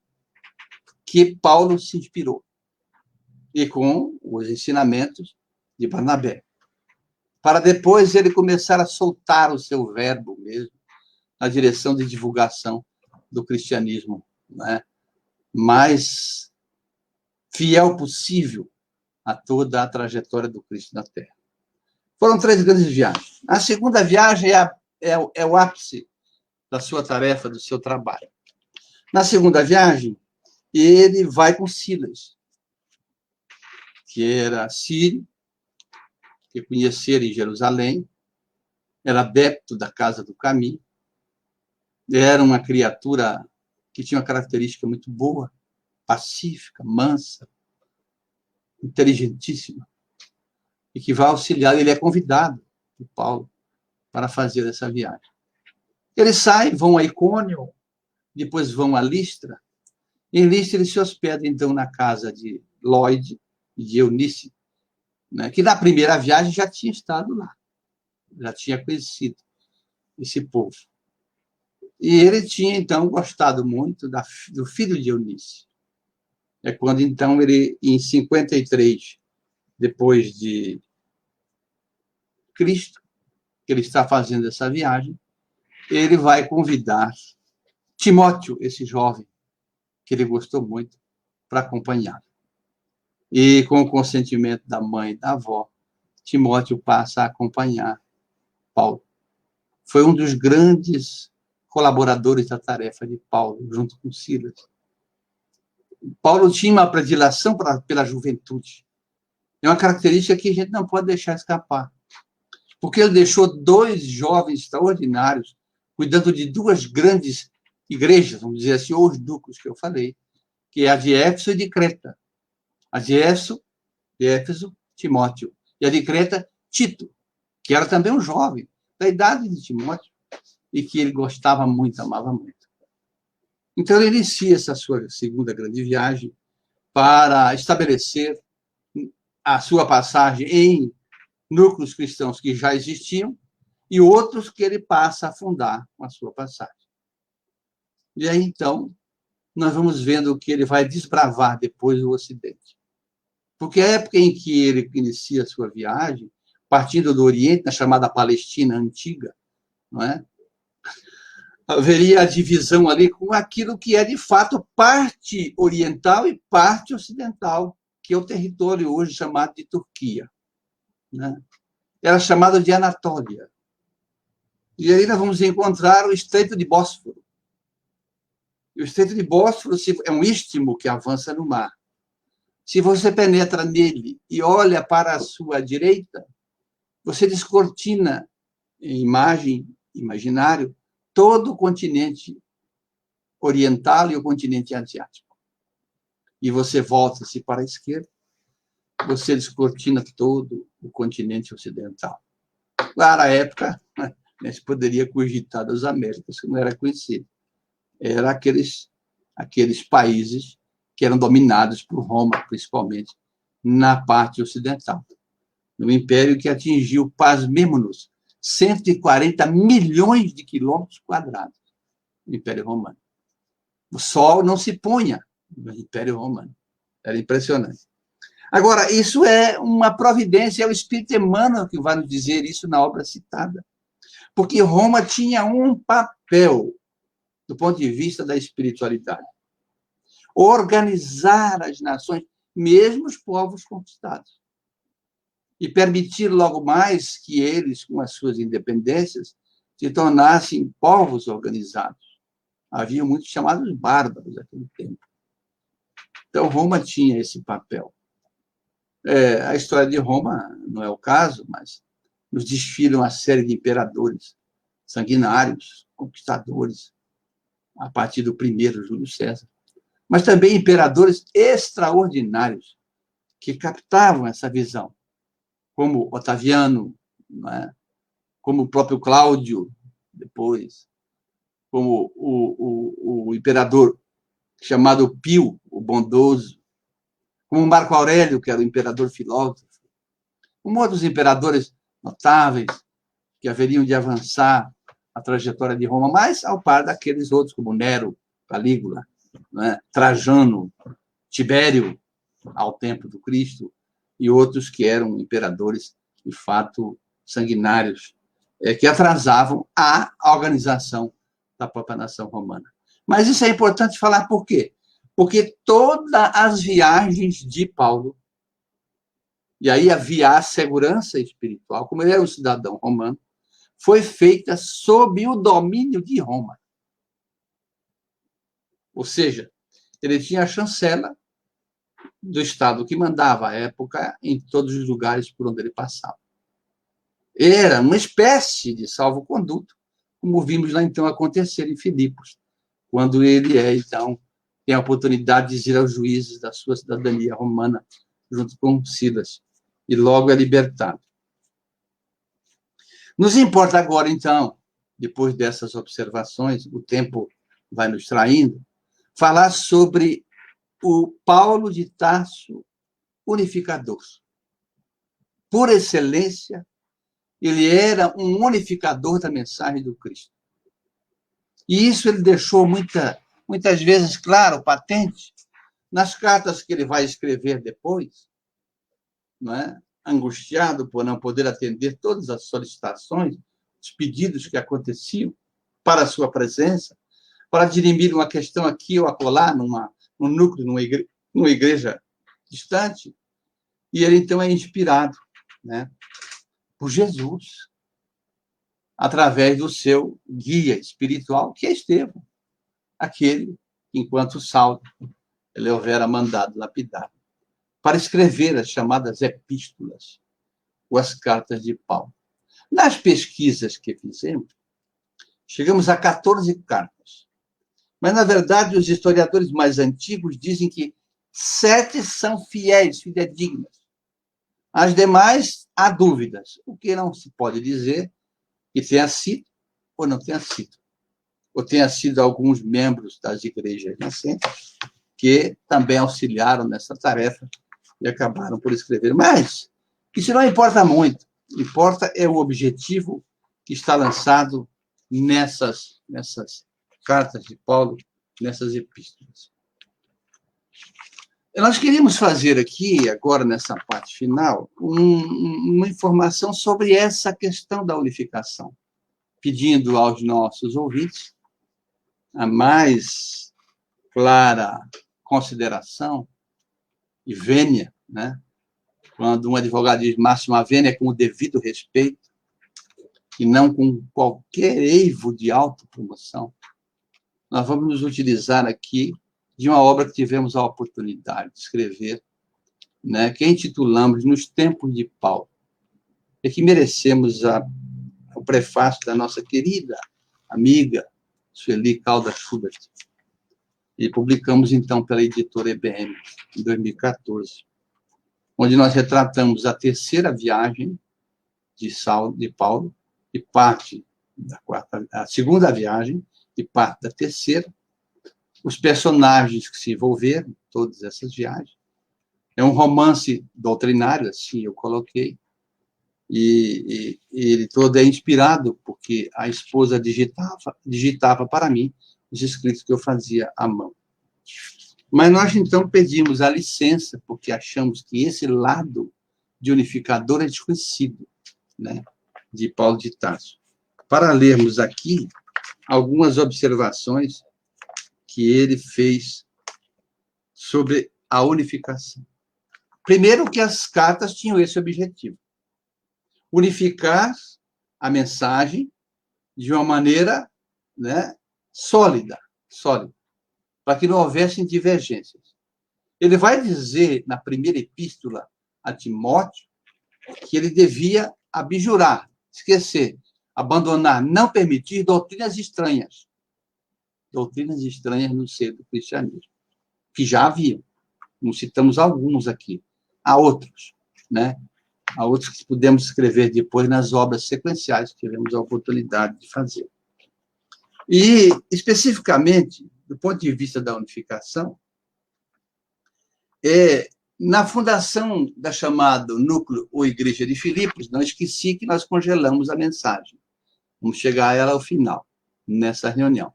que Paulo se inspirou. E com os ensinamentos de Barnabé. para depois ele começar a soltar o seu verbo mesmo, na direção de divulgação do cristianismo, né, mais fiel possível a toda a trajetória do Cristo na Terra. Foram 3 grandes viagens. A segunda viagem é o ápice da sua tarefa, do seu trabalho. Na segunda viagem, ele vai com Silas, que era sírio, que conhecera em Jerusalém, era adepto da Casa do Caminho, era uma criatura que tinha uma característica muito boa, pacífica, mansa, inteligentíssima, e que vai auxiliar. Ele é convidado por Paulo para fazer essa viagem. Eles saem, vão a Icônio, depois vão a Listra. Em Listra, eles se hospedam, então, na casa de Lloyd e de Eunice, né, que na primeira viagem já tinha estado lá, já tinha conhecido esse povo. E ele tinha, então, gostado muito do filho de Eunice. É quando, então, ele, em 53, depois de Cristo, que ele está fazendo essa viagem, ele vai convidar Timóteo, esse jovem, que ele gostou muito, para acompanhá-lo. E, com o consentimento da mãe e da avó, Timóteo passa a acompanhar Paulo. Foi um dos grandes colaboradores da tarefa de Paulo, junto com Silas. Paulo tinha uma predileção pela juventude. É uma característica que a gente não pode deixar escapar. Porque ele deixou 2 jovens extraordinários, cuidando de 2 grandes igrejas, vamos dizer assim, ou os ducos que eu falei, que é a de Éfeso e de Creta. A de Éfeso, Timóteo. E a de Creta, Tito, que era também um jovem, da idade de Timóteo, e que ele gostava muito, amava muito. Então, ele inicia essa sua segunda grande viagem para estabelecer a sua passagem em núcleos cristãos que já existiam e outros que ele passa a fundar com a sua passagem. E aí, então, nós vamos vendo que ele vai desbravar depois o Ocidente. Porque a época em que ele inicia a sua viagem, partindo do Oriente, na chamada Palestina Antiga, não é? Haveria a divisão ali com aquilo que é, de fato, parte oriental e parte ocidental, que é o território hoje chamado de Turquia, né? Era chamado de Anatólia. E aí nós vamos encontrar o Estreito de Bósforo. E o Estreito de Bósforo é um istmo que avança no mar. Se você penetra nele e olha para a sua direita, você descortina em imaginário, todo o continente oriental e o continente asiático. E você volta-se para a esquerda, você descortina todo o continente ocidental. Claro, à época, se poderia cogitar das Américas, que não era conhecido. Era aqueles países que eram dominados por Roma, principalmente na parte ocidental. No império que atingiu, pasmemo-nos, 140 milhões de quilômetros quadrados, no Império Romano. O sol não se punha no Império Romano. Era impressionante. Agora, isso é uma providência, é o Espírito Emmanuel que vai nos dizer isso na obra citada. Porque Roma tinha um papel, do ponto de vista da espiritualidade. Organizar as nações, mesmo os povos conquistados. E permitir logo mais que eles, com as suas independências, se tornassem povos organizados. Havia muitos chamados bárbaros naquele tempo. Então, Roma tinha esse papel. A história de Roma não é o caso, mas nos desfila uma série de imperadores sanguinários, conquistadores, a partir do primeiro Júlio César. Mas também imperadores extraordinários que captavam essa visão, como Otaviano, não é? Como o próprio Cláudio, depois, como o imperador chamado Pio, o Bondoso, como Marco Aurélio, que era o imperador filósofo, como outros imperadores notáveis que haveriam de avançar a trajetória de Roma, mas ao par daqueles outros, como Nero, Calígula, né? Trajano, Tibério, ao tempo do Cristo, e outros que eram imperadores, de fato, sanguinários que atrasavam a organização da própria nação romana. Mas isso é importante falar por quê? Porque todas as viagens de Paulo, e aí havia a segurança espiritual, como ele era um cidadão romano, foi feita sob o domínio de Roma. Ou seja, ele tinha a chancela do Estado que mandava à época em todos os lugares por onde ele passava. Era uma espécie de salvo-conduto, como vimos lá então acontecer em Filipos, quando ele então tem a oportunidade de dizer aos juízes da sua cidadania romana, junto com Silas, e logo é libertado. Nos importa agora, então, depois dessas observações, o tempo vai nos traindo, falar sobre o Paulo de Tarso unificador. Por excelência, ele era um unificador da mensagem do Cristo. E isso ele deixou muitas vezes claro, patente, nas cartas que ele vai escrever depois, não é? Angustiado por não poder atender todas as solicitações, os pedidos que aconteciam para a sua presença, para dirimir uma questão aqui ou acolá, num núcleo, numa igreja distante. E ele, então, é inspirado, né, por Jesus, através do seu guia espiritual, que é Estevão, aquele que, enquanto Saulo, ele houvera mandado lapidar, para escrever as chamadas epístolas, ou as cartas de Paulo. Nas pesquisas que fizemos, chegamos a 14 cartas. Mas, na verdade, os historiadores mais antigos dizem que 7 são fidedignas. As demais, há dúvidas. O que não se pode dizer que tenha sido ou não tenha sido. Ou tenha sido alguns membros das igrejas nascentes que também auxiliaram nessa tarefa e acabaram por escrever. Mas isso não importa muito. Importa é o objetivo que está lançado nessas cartas de Paulo, nessas epístolas. Nós queríamos fazer aqui, agora nessa parte final, uma informação sobre essa questão da unificação, pedindo aos nossos ouvintes a mais clara consideração e vênia, né? Quando um advogado diz máxima vênia, é com o devido respeito, e não com qualquer eivo de autopromoção. Nós vamos nos utilizar aqui de uma obra que tivemos a oportunidade de escrever, né, que intitulamos Nos Tempos de Paulo, e que merecemos o prefácio da nossa querida amiga Sueli Caldas Schubert. E publicamos, então, pela editora EBM, em 2014, onde nós retratamos a terceira viagem de Paulo, e parte da quarta, a segunda viagem, e parte da terceira, os personagens que se envolveram em todas essas viagens. É um romance doutrinário, assim eu coloquei, e ele todo é inspirado porque a esposa digitava para mim os escritos que eu fazia à mão. Mas nós, então, pedimos a licença, porque achamos que esse lado de unificador é desconhecido, né, de Paulo de Tarso, para lermos aqui algumas observações que ele fez sobre a unificação. Primeiro, que as cartas tinham esse objetivo: unificar a mensagem de uma maneira, né, sólida, para que não houvessem divergências. Ele vai dizer, na primeira epístola a Timóteo, que ele devia abjurar, esquecer, abandonar, não permitir doutrinas estranhas no seio do cristianismo, que já haviam. Não citamos alguns aqui. Há outros, né? Há outros que podemos escrever depois nas obras sequenciais que tivemos a oportunidade de fazer. E, especificamente, do ponto de vista da unificação, na fundação da chamada Núcleo ou Igreja de Filipos, não esqueci que nós congelamos a mensagem. Vamos chegar a ela ao final, nessa reunião,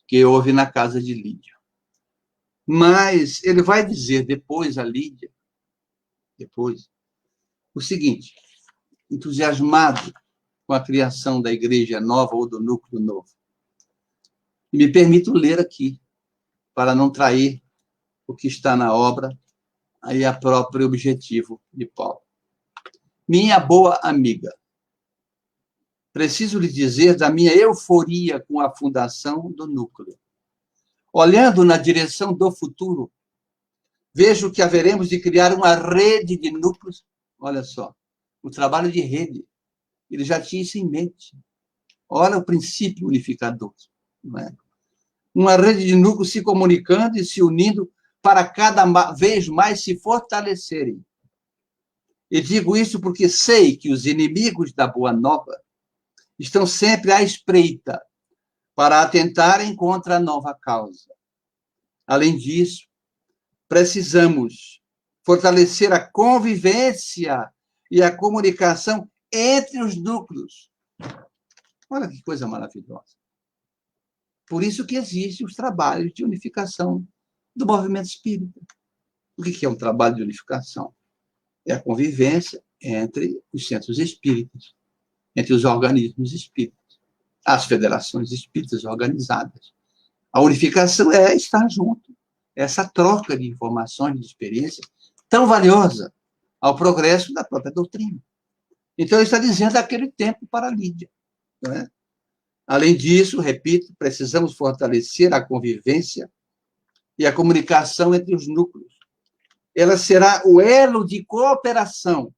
que houve na casa de Lídia. Mas ele vai dizer depois a Lídia, o seguinte: entusiasmado com a criação da igreja nova ou do núcleo novo. E me permito ler aqui, para não trair o que está na obra, aí a próprio objetivo de Paulo. Minha boa amiga, preciso lhe dizer da minha euforia com a fundação do núcleo. Olhando na direção do futuro, vejo que haveremos de criar uma rede de núcleos. Olha só, o trabalho de rede, ele já tinha isso em mente. Olha o princípio unificador. Não é? Uma rede de núcleos se comunicando e se unindo para cada vez mais se fortalecerem. E digo isso porque sei que os inimigos da Boa Nova estão sempre à espreita para atentarem contra a nova causa. Além disso, precisamos fortalecer a convivência e a comunicação entre os núcleos. Olha que coisa maravilhosa. Por isso que existem os trabalhos de unificação do movimento espírita. O que é um trabalho de unificação? É a convivência entre os centros espíritas, entre os organismos espíritas, as federações espíritas organizadas. A unificação é estar junto, essa troca de informações, de experiência, tão valiosa ao progresso da própria doutrina. Então, ele está dizendo aquele tempo para Lídia. Não é? Além disso, repito, precisamos fortalecer a convivência e a comunicação entre os núcleos. Ela será o elo de cooperação.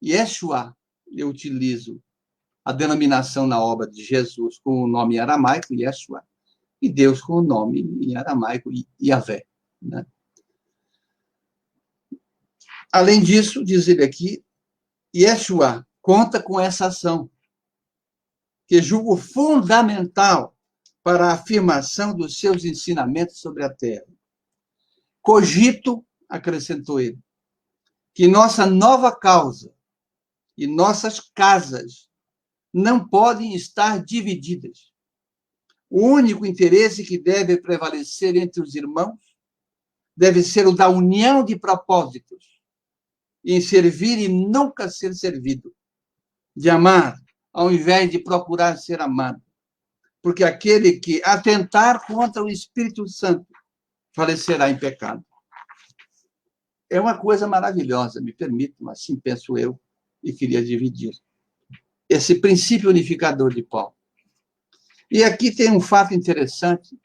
Yeshua, eu utilizo a denominação na obra de Jesus com o nome em aramaico, Yeshua, e Deus com o nome em aramaico, Yahvé. Né? Além disso, diz ele aqui, Yeshua conta com essa ação, que julgo fundamental para a afirmação dos seus ensinamentos sobre a Terra. Cogito, acrescentou ele, que nossa nova causa e nossas casas não podem estar divididas. O único interesse que deve prevalecer entre os irmãos deve ser o da união de propósitos, em servir e nunca ser servido, de amar ao invés de procurar ser amado, porque aquele que atentar contra o Espírito Santo falecerá em pecado. É uma coisa maravilhosa, me permitam, assim penso eu, e queria dividir. Esse princípio unificador de Paulo. E aqui tem um fato interessante.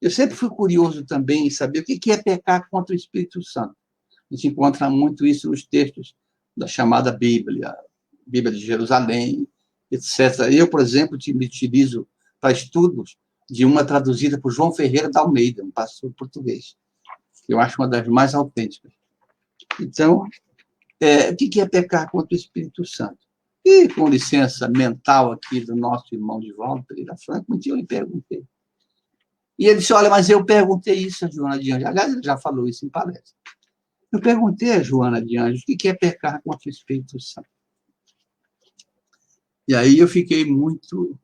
Eu sempre fui curioso também em saber o que é pecar contra o Espírito Santo. A gente encontra muito isso nos textos da chamada Bíblia, Bíblia de Jerusalém, etc. Eu, por exemplo, me utilizo para estudos de uma traduzida por João Ferreira da Almeida, um pastor português, que eu acho uma das mais autênticas. Então, o que é pecar contra o Espírito Santo? E, com licença mental aqui do nosso irmão Divaldo Pereira Franco, um dia eu lhe perguntei. E ele disse, olha, mas eu perguntei isso a Joana de Anjos. Aliás, ele já falou isso em palestra. Eu perguntei a Joana de Anjos o que é pecar contra o Espírito Santo. E aí eu fiquei muito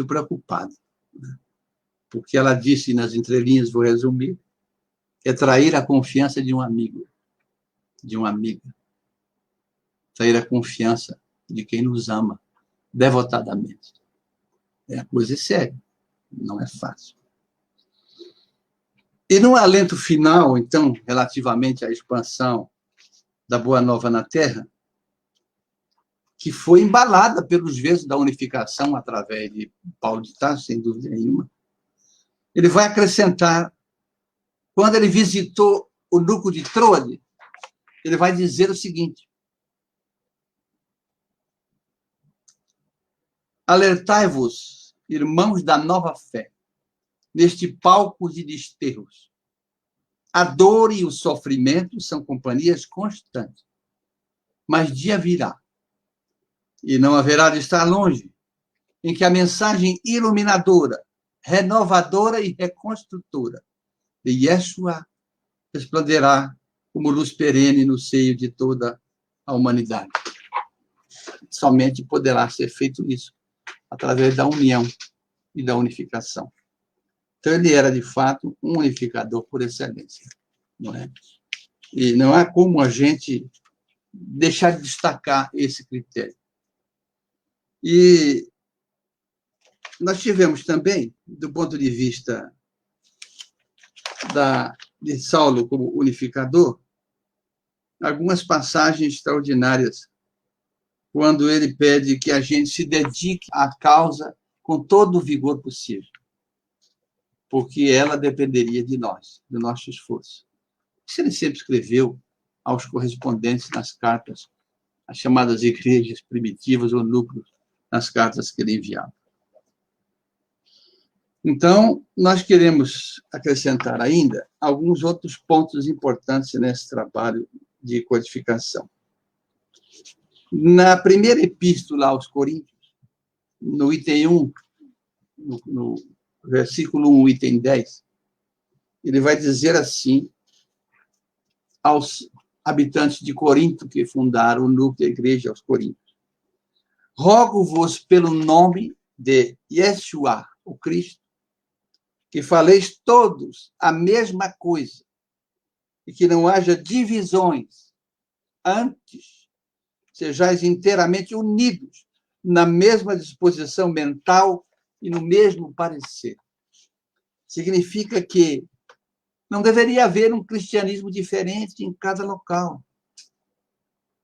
preocupado. Porque ela disse nas entrelinhas, vou resumir, é trair a confiança de um amigo, de uma amiga. Trair a confiança de quem nos ama devotadamente. A coisa é séria, não é fácil. E no alento final, então, relativamente à expansão da Boa Nova na Terra, que foi embalada pelos vezos da unificação através de Paulo de Tarso, sem dúvida nenhuma, ele vai acrescentar, quando ele visitou o núcleo de Troade, ele vai dizer o seguinte: alertai-vos, irmãos da nova fé, neste palco de desterros. A dor e o sofrimento são companhias constantes, mas dia virá, e não haverá de estar longe, em que a mensagem iluminadora, renovadora e reconstrutora de Yeshua resplandecerá como luz perene no seio de toda a humanidade. Somente poderá ser feito isso através da união e da unificação. Então, ele era, de fato, um unificador por excelência. Não é? E não há como a gente deixar de destacar esse critério. E nós tivemos também, do ponto de vista de Saulo como unificador, algumas passagens extraordinárias, quando ele pede que a gente se dedique à causa com todo o vigor possível, porque ela dependeria de nós, do nosso esforço. Isso ele sempre escreveu aos correspondentes nas cartas, as chamadas igrejas primitivas ou núcleos, nas cartas que ele enviava. Então, nós queremos acrescentar ainda alguns outros pontos importantes nesse trabalho de codificação. Na primeira epístola aos Coríntios, no item 1, no versículo 1, item 10, ele vai dizer assim aos habitantes de Corinto, que fundaram o núcleo da igreja aos Coríntios: rogo-vos pelo nome de Yeshua, o Cristo, que faleis todos a mesma coisa e que não haja divisões, antes sejais inteiramente unidos na mesma disposição mental e no mesmo parecer. Significa que não deveria haver um cristianismo diferente em cada local.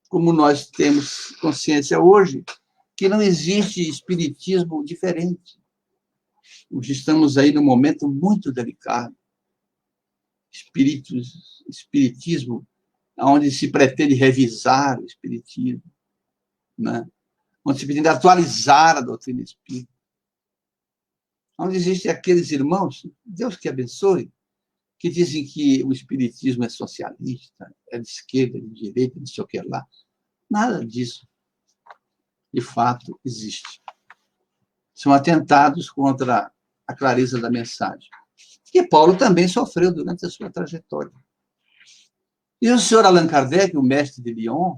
Como nós temos consciência hoje, que não existe espiritismo diferente. Estamos aí num momento muito delicado. Espiritismo, onde se pretende revisar o espiritismo, né? Onde se pretende atualizar a doutrina espírita. Onde existem aqueles irmãos, Deus que abençoe, que dizem que o espiritismo é socialista, é de esquerda, é de direita, não sei o que lá. Nada disso, de fato, existe. São atentados contra a clareza da mensagem, que Paulo também sofreu durante a sua trajetória. E o senhor Allan Kardec, o mestre de Lyon,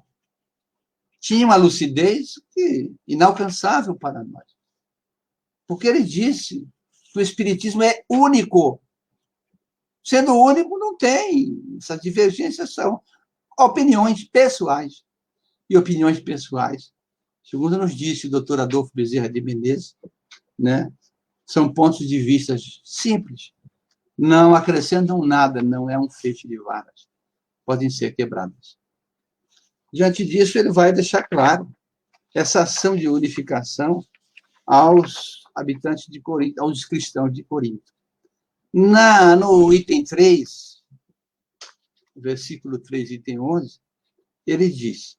tinha uma lucidez inalcançável para nós. Porque ele disse que o espiritismo é único. Sendo único, não tem. Essas divergências são opiniões pessoais. E opiniões pessoais, segundo nos disse o doutor Adolfo Bezerra de Menezes, né, são pontos de vista simples. Não acrescentam nada, não é um feixe de varas. Podem ser quebradas. Diante disso, ele vai deixar claro essa ação de unificação aos habitantes de Corinto, aos cristãos de Corinto. No item 3, versículo 3, item 11, ele diz,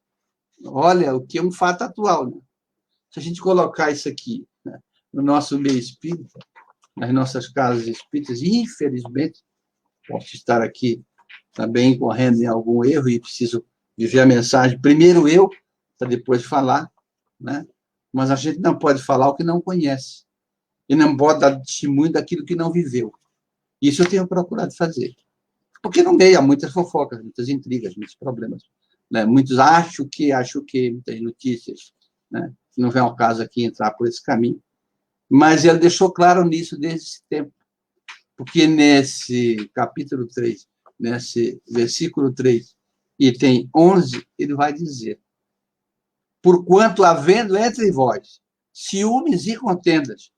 olha, o que é um fato atual, né? Se a gente colocar isso aqui, né, no nosso meio espírita, nas nossas casas espíritas, infelizmente, posso estar aqui também correndo em algum erro e preciso viver a mensagem, primeiro eu, para depois falar, né? Mas a gente não pode falar o que não conhece e não pode dar testemunho daquilo que não viveu. Isso eu tenho procurado fazer. Porque no meio há muitas fofocas, muitas intrigas, muitos problemas, né? Muitos acho que, muitas notícias, né? Não vem ao caso aqui entrar por esse caminho. Mas ele deixou claro nisso desde esse tempo. Porque nesse capítulo 3, nesse versículo 3, item 11, ele vai dizer: porquanto havendo entre vós ciúmes e contendas,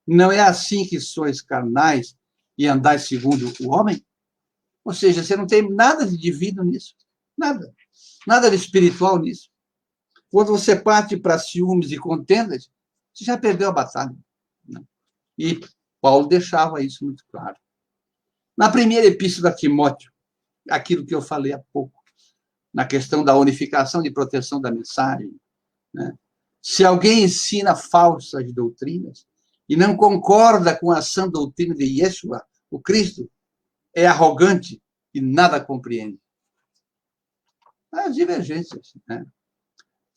não é assim que sois carnais e andais segundo o homem? Ou seja, você não tem nada de divino nisso. Nada. Nada de espiritual nisso. Quando você parte para ciúmes e contendas, você já perdeu a batalha. Né? E Paulo deixava isso muito claro. Na primeira epístola a Timóteo, aquilo que eu falei há pouco, na questão da unificação de proteção da mensagem, né? Se alguém ensina falsas doutrinas e não concorda com a sã doutrina de Yeshua, o Cristo, é arrogante e nada compreende. As divergências, né?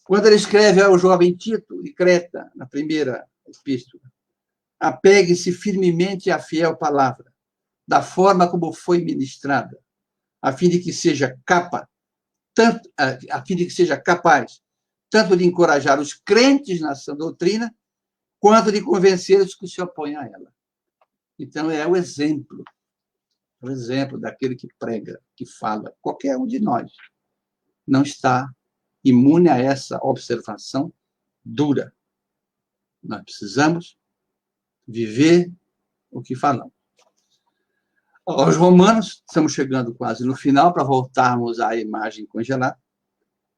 Quando ele escreve ao jovem Tito, de Creta, na primeira epístola, apegue-se firmemente à fiel palavra, da forma como foi ministrada, a fim de que seja capaz, tanto de encorajar os crentes na sã doutrina, quanto de convencer os que se opõem a ela. Então, é o exemplo daquele que prega, que fala. Qualquer um de nós não está imune a essa observação dura. Nós precisamos viver o que falamos. Aos Romanos, estamos chegando quase no final, para voltarmos à imagem congelada.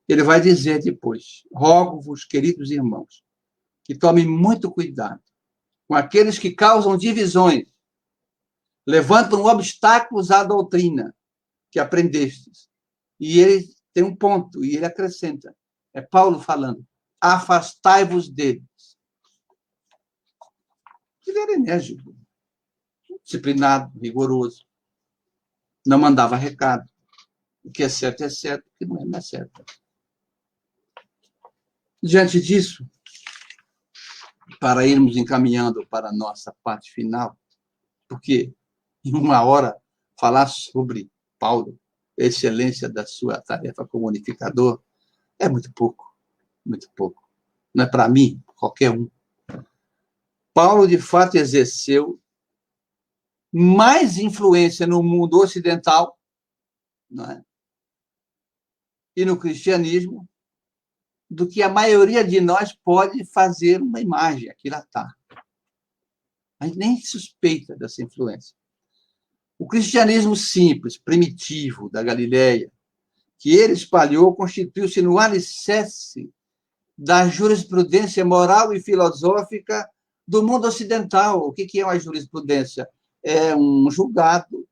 Ele vai dizer depois: rogo-vos, queridos irmãos, que tomem muito cuidado com aqueles que causam divisões, levantam obstáculos à doutrina que aprendestes. E ele tem um ponto, e ele acrescenta, é Paulo falando: afastai-vos deles. Ele era enérgico, disciplinado, rigoroso, não mandava recado. O que é certo, o que não é certo. Diante disso, para irmos encaminhando para a nossa parte final, porque em uma hora falar sobre Paulo, a excelência da sua tarefa como unificador, é muito pouco, muito pouco. Não é para mim, qualquer um. Paulo, de fato, exerceu mais influência no mundo ocidental, não é? E no cristianismo do que a maioria de nós pode fazer uma imagem, aquilatar. A gente nem suspeita dessa influência. O cristianismo simples, primitivo, da Galileia, que ele espalhou, constituiu-se no alicerce da jurisprudência moral e filosófica do mundo ocidental. O que é uma jurisprudência? É um julgado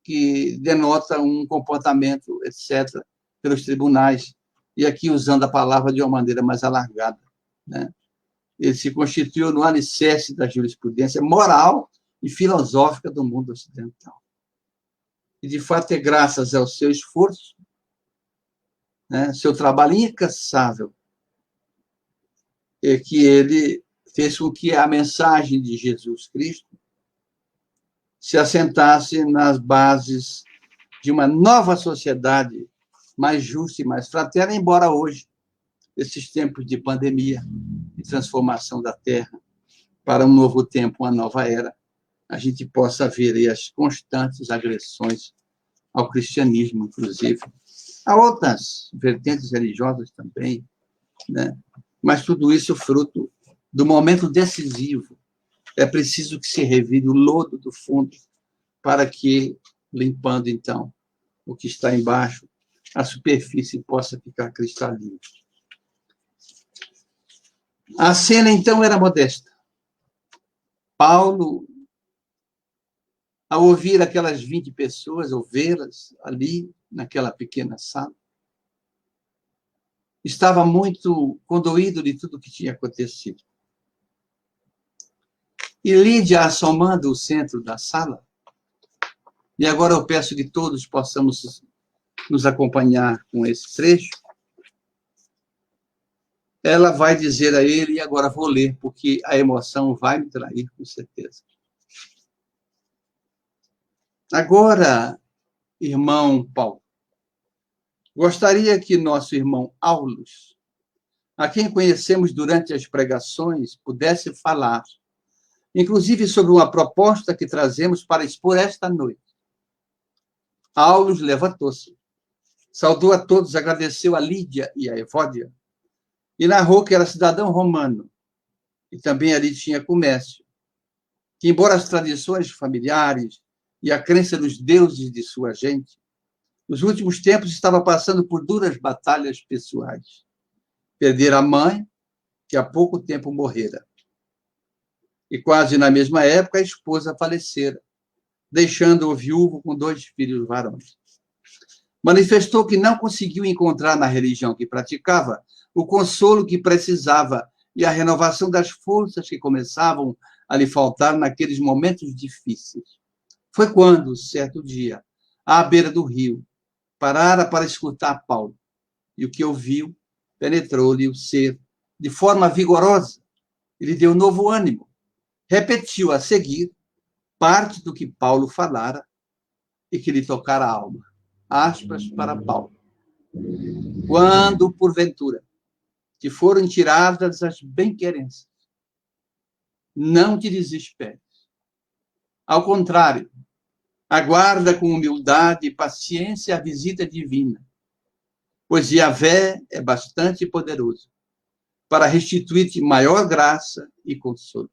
que denota um comportamento, etc., pelos tribunais. E aqui usando a palavra de uma maneira mais alargada, né? Ele se constituiu no alicerce da jurisprudência moral e filosófica do mundo ocidental. E, de fato, é graças ao seu esforço, né, seu trabalho incansável, que ele fez com que a mensagem de Jesus Cristo se assentasse nas bases de uma nova sociedade mais justa e mais fraterna, embora hoje, esses tempos de pandemia e transformação da Terra para um novo tempo, uma nova era, a gente possa ver aí as constantes agressões ao cristianismo, inclusive, a outras vertentes religiosas também, né? Mas tudo isso fruto do momento decisivo. É preciso que se revire o lodo do fundo para que, limpando, então, o que está embaixo, a superfície possa ficar cristalina. A cena, então, era modesta. Paulo, ao ouvir aquelas 20 pessoas, ou vê-las ali, naquela pequena sala, estava muito condoído de tudo o que tinha acontecido. E Lídia, assomando o centro da sala, e agora eu peço que todos possamos nos acompanhar com esse trecho, ela vai dizer a ele, e agora vou ler, porque a emoção vai me trair, com certeza. Agora, irmão Paulo, gostaria que nosso irmão Aulus, a quem conhecemos durante as pregações, pudesse falar, inclusive sobre uma proposta que trazemos para expor esta noite. Aulus levantou-se, saudou a todos, agradeceu a Lídia e a Evódia, e narrou que era cidadão romano, e também ali tinha comércio, que, embora as tradições familiares e a crença nos deuses de sua gente, nos últimos tempos estava passando por duras batalhas pessoais. Perdera a mãe, que há pouco tempo morrera. E quase na mesma época a esposa falecera, deixando-o viúvo com 2 filhos varões. Manifestou que não conseguiu encontrar na religião que praticava o consolo que precisava e a renovação das forças que começavam a lhe faltar naqueles momentos difíceis. Foi quando, certo dia, à beira do rio, parara para escutar Paulo, e o que ouviu penetrou-lhe o ser de forma vigorosa e lhe deu novo ânimo. Repetiu a seguir parte do que Paulo falara e que lhe tocara a alma. Aspas para Paulo. Quando, porventura, te forem tiradas as bem-querenças, não te desesperes. Ao contrário, aguarda com humildade e paciência a visita divina, pois Yahvé é bastante poderoso para restituir-te maior graça e consolo.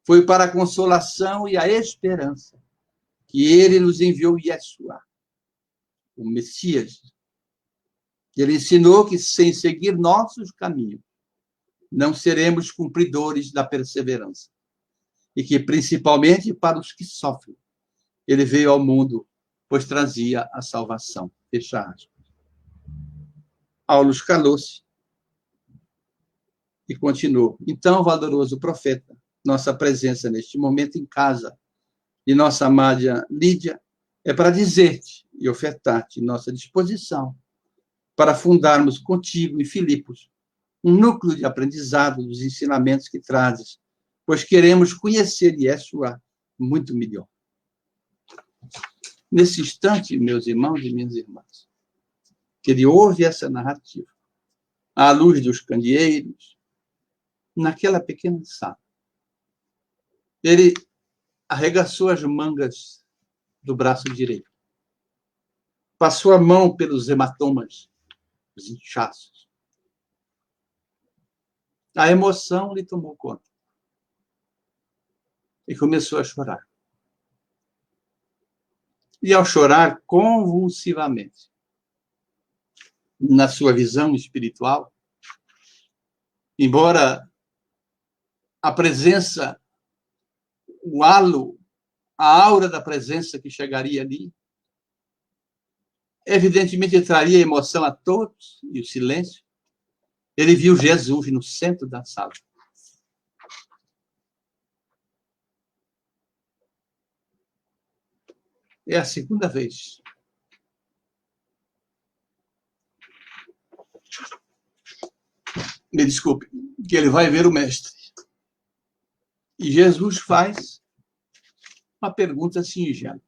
Foi para a consolação e a esperança que ele nos enviou Yeshua, o Messias. Ele ensinou que, sem seguir nossos caminhos, não seremos cumpridores da perseverança. E que, principalmente para os que sofrem, ele veio ao mundo, pois trazia a salvação. Fecha aspas. Aulus calou-se e continuou. Então, valoroso profeta, nossa presença neste momento em casa de nossa amada Lídia é para dizer-te e ofertar-te nossa disposição para fundarmos contigo em Filipos um núcleo de aprendizado dos ensinamentos que trazes, pois queremos conhecer Yeshua muito melhor. Nesse instante, meus irmãos e minhas irmãs, que ele ouve essa narrativa, à luz dos candeeiros, naquela pequena sala, ele arregaçou as mangas do braço direito, passou a mão pelos hematomas, os inchaços. A emoção lhe tomou conta e começou a chorar. E ao chorar convulsivamente, na sua visão espiritual, embora a presença, o halo, a aura da presença que chegaria ali, evidentemente traria emoção a todos, e o silêncio, ele viu Jesus no centro da sala. É a segunda vez. Me desculpe, que ele vai ver o mestre. E Jesus faz uma pergunta singela.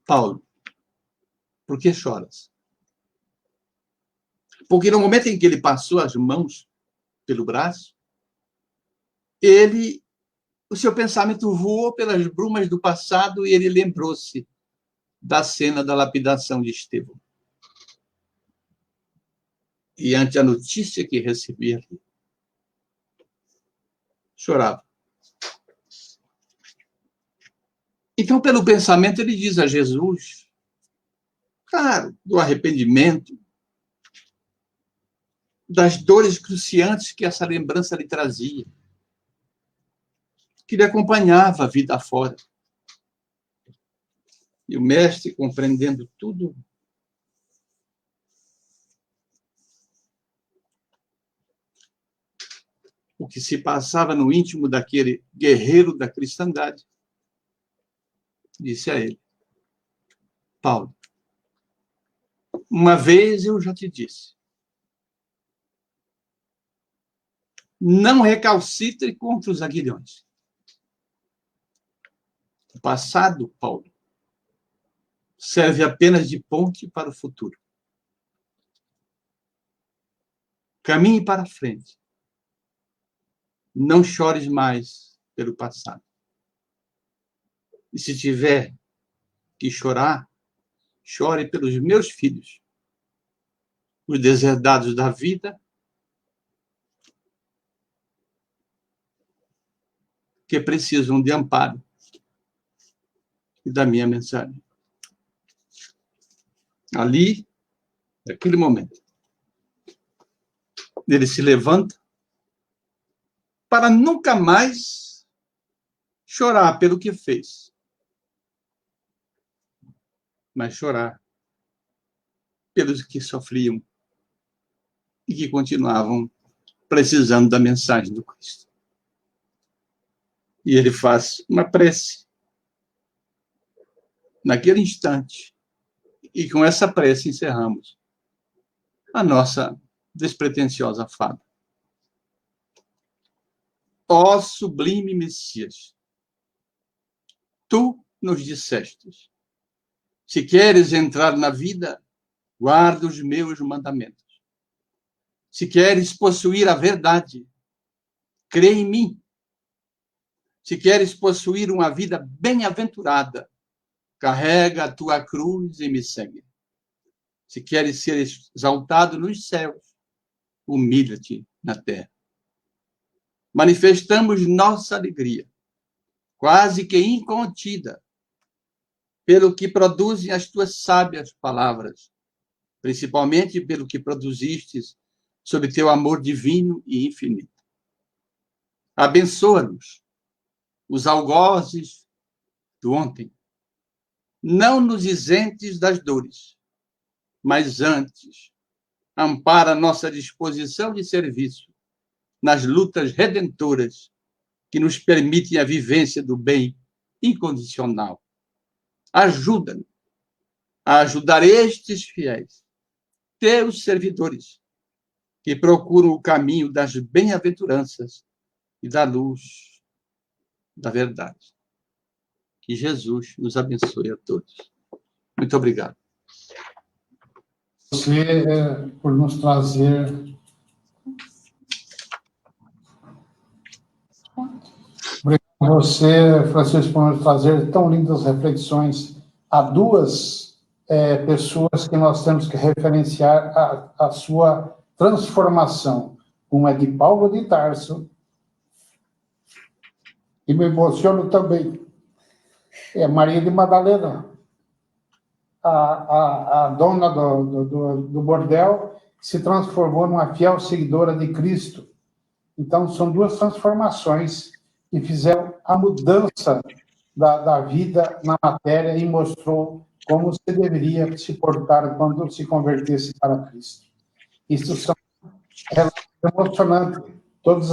Paulo, por que choras? Porque no momento em que ele passou as mãos pelo braço, o seu pensamento voou pelas brumas do passado e ele lembrou-se da cena da lapidação de Estevão. E ante a notícia que recebia, chorava. Então, pelo pensamento, ele diz a Jesus, claro, do arrependimento, das dores cruciantes que essa lembrança lhe trazia, que lhe acompanhava a vida afora. E o mestre, compreendendo tudo, o que se passava no íntimo daquele guerreiro da cristandade, disse a ele, Paulo, uma vez eu já te disse, não recalcitre contra os aguilhões. O passado, Paulo, serve apenas de ponte para o futuro. Caminhe para frente. Não chores mais pelo passado. E se tiver que chorar, chore pelos meus filhos, os deserdados da vida, que precisam de amparo e da minha mensagem. Ali, naquele momento, ele se levanta para nunca mais chorar pelo que fez, mas chorar pelos que sofriam e que continuavam precisando da mensagem do Cristo. E ele faz uma prece naquele instante. E com essa prece encerramos a nossa despretensiosa fala. Ó sublime Messias, tu nos dissestes, se queres entrar na vida, guarda os meus mandamentos. Se queres possuir a verdade, crê em mim. Se queres possuir uma vida bem-aventurada, carrega a tua cruz e me segue. Se queres ser exaltado nos céus, humilha-te na terra. Manifestamos nossa alegria, quase que incontida, pelo que produzem as tuas sábias palavras, principalmente pelo que produzistes sob teu amor divino e infinito. Abençoa-nos, os algozes do ontem. Não nos isentes das dores, mas antes, ampara nossa disposição de serviço nas lutas redentoras que nos permitem a vivência do bem incondicional. Ajuda-nos a ajudar estes fiéis, teus servidores, que procuram o caminho das bem-aventuranças e da luz da verdade. Que Jesus nos abençoe a todos. Muito obrigado. Você, por nos trazer obrigado a você, Francisco, por nos trazer tão lindas reflexões a duas pessoas que nós temos que referenciar a sua transformação. Uma é de Paulo de Tarso, e me emociono também, é Maria de Madalena, a dona do bordel, se transformou numa fiel seguidora de Cristo. Então, são duas transformações que fizeram a mudança da vida na matéria e mostrou como se deveria se portar quando se convertesse para Cristo. Isso são emocionantes. Todas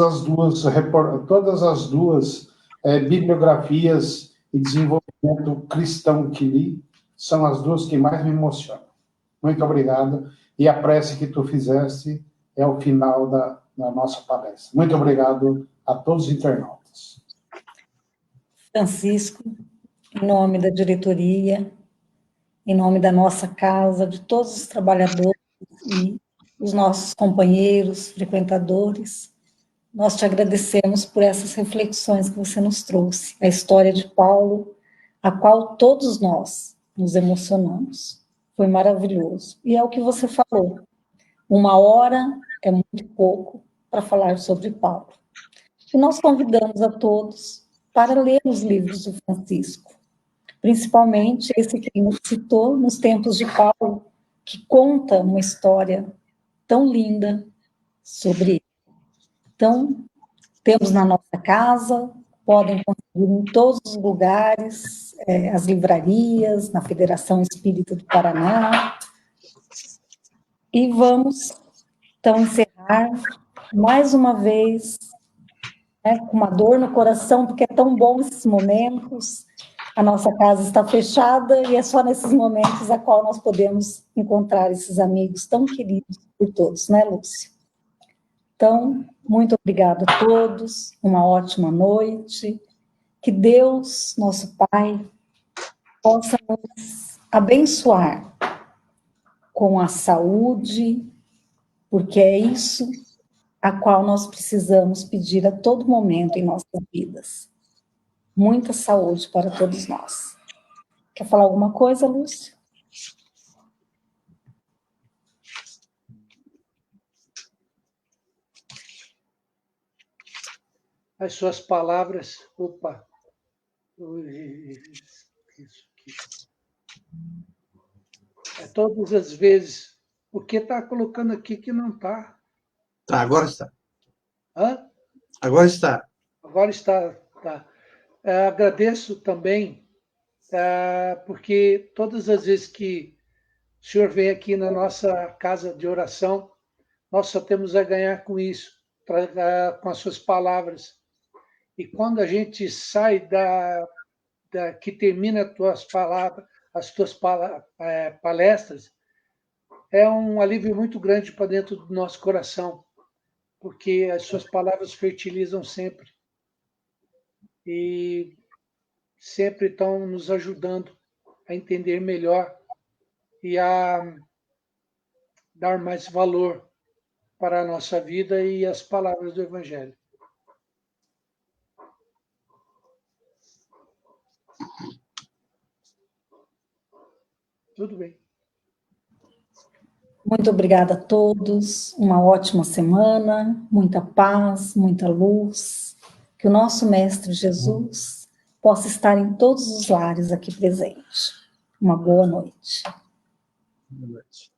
as duas bibliografias e desenvolvimento cristão que li são as duas que mais me emocionam. Muito obrigado. E a prece que tu fizeste é o final da nossa palestra. Muito obrigado a todos os internautas. Francisco, em nome da diretoria, em nome da nossa casa, de todos os trabalhadores e os nossos companheiros, frequentadores, nós te agradecemos por essas reflexões que você nos trouxe, a história de Paulo, a qual todos nós nos emocionamos. Foi maravilhoso. E é o que você falou, 1 hora é muito pouco para falar sobre Paulo. E nós convidamos a todos para ler os livros do Francisco, principalmente esse que ele citou, Nos Tempos de Paulo, que conta uma história tão linda sobre ele. Então, temos na nossa casa, podem conseguir em todos os lugares, as livrarias, na Federação Espírita do Paraná. E vamos, então, encerrar mais uma vez, com uma dor no coração, porque é tão bom esses momentos. A nossa casa está fechada e é só nesses momentos a qual nós podemos encontrar esses amigos tão queridos por todos, né, Lúcia? Então, muito obrigada a todos, uma ótima noite, que Deus, nosso Pai, possa nos abençoar com a saúde, porque é isso a qual nós precisamos pedir a todo momento em nossas vidas. Muita saúde para todos nós. Quer falar alguma coisa, Lúcia? As suas palavras... Opa! Isso aqui. Todas as vezes. O que está colocando aqui que não está? Tá, agora está. Hã? Agora está. Agora está. Tá. Agradeço também, porque todas as vezes que o senhor vem aqui na nossa casa de oração, nós só temos a ganhar com isso, com as suas palavras. E quando a gente sai que termina as tuas palestras, é um alívio muito grande para dentro do nosso coração, porque as suas palavras fertilizam sempre e sempre estão nos ajudando a entender melhor e a dar mais valor para a nossa vida e as palavras do Evangelho. Tudo bem. Muito obrigada a todos, uma ótima semana, muita paz, muita luz, que o nosso Mestre Jesus possa estar em todos os lares aqui presentes. Uma boa noite. Boa noite.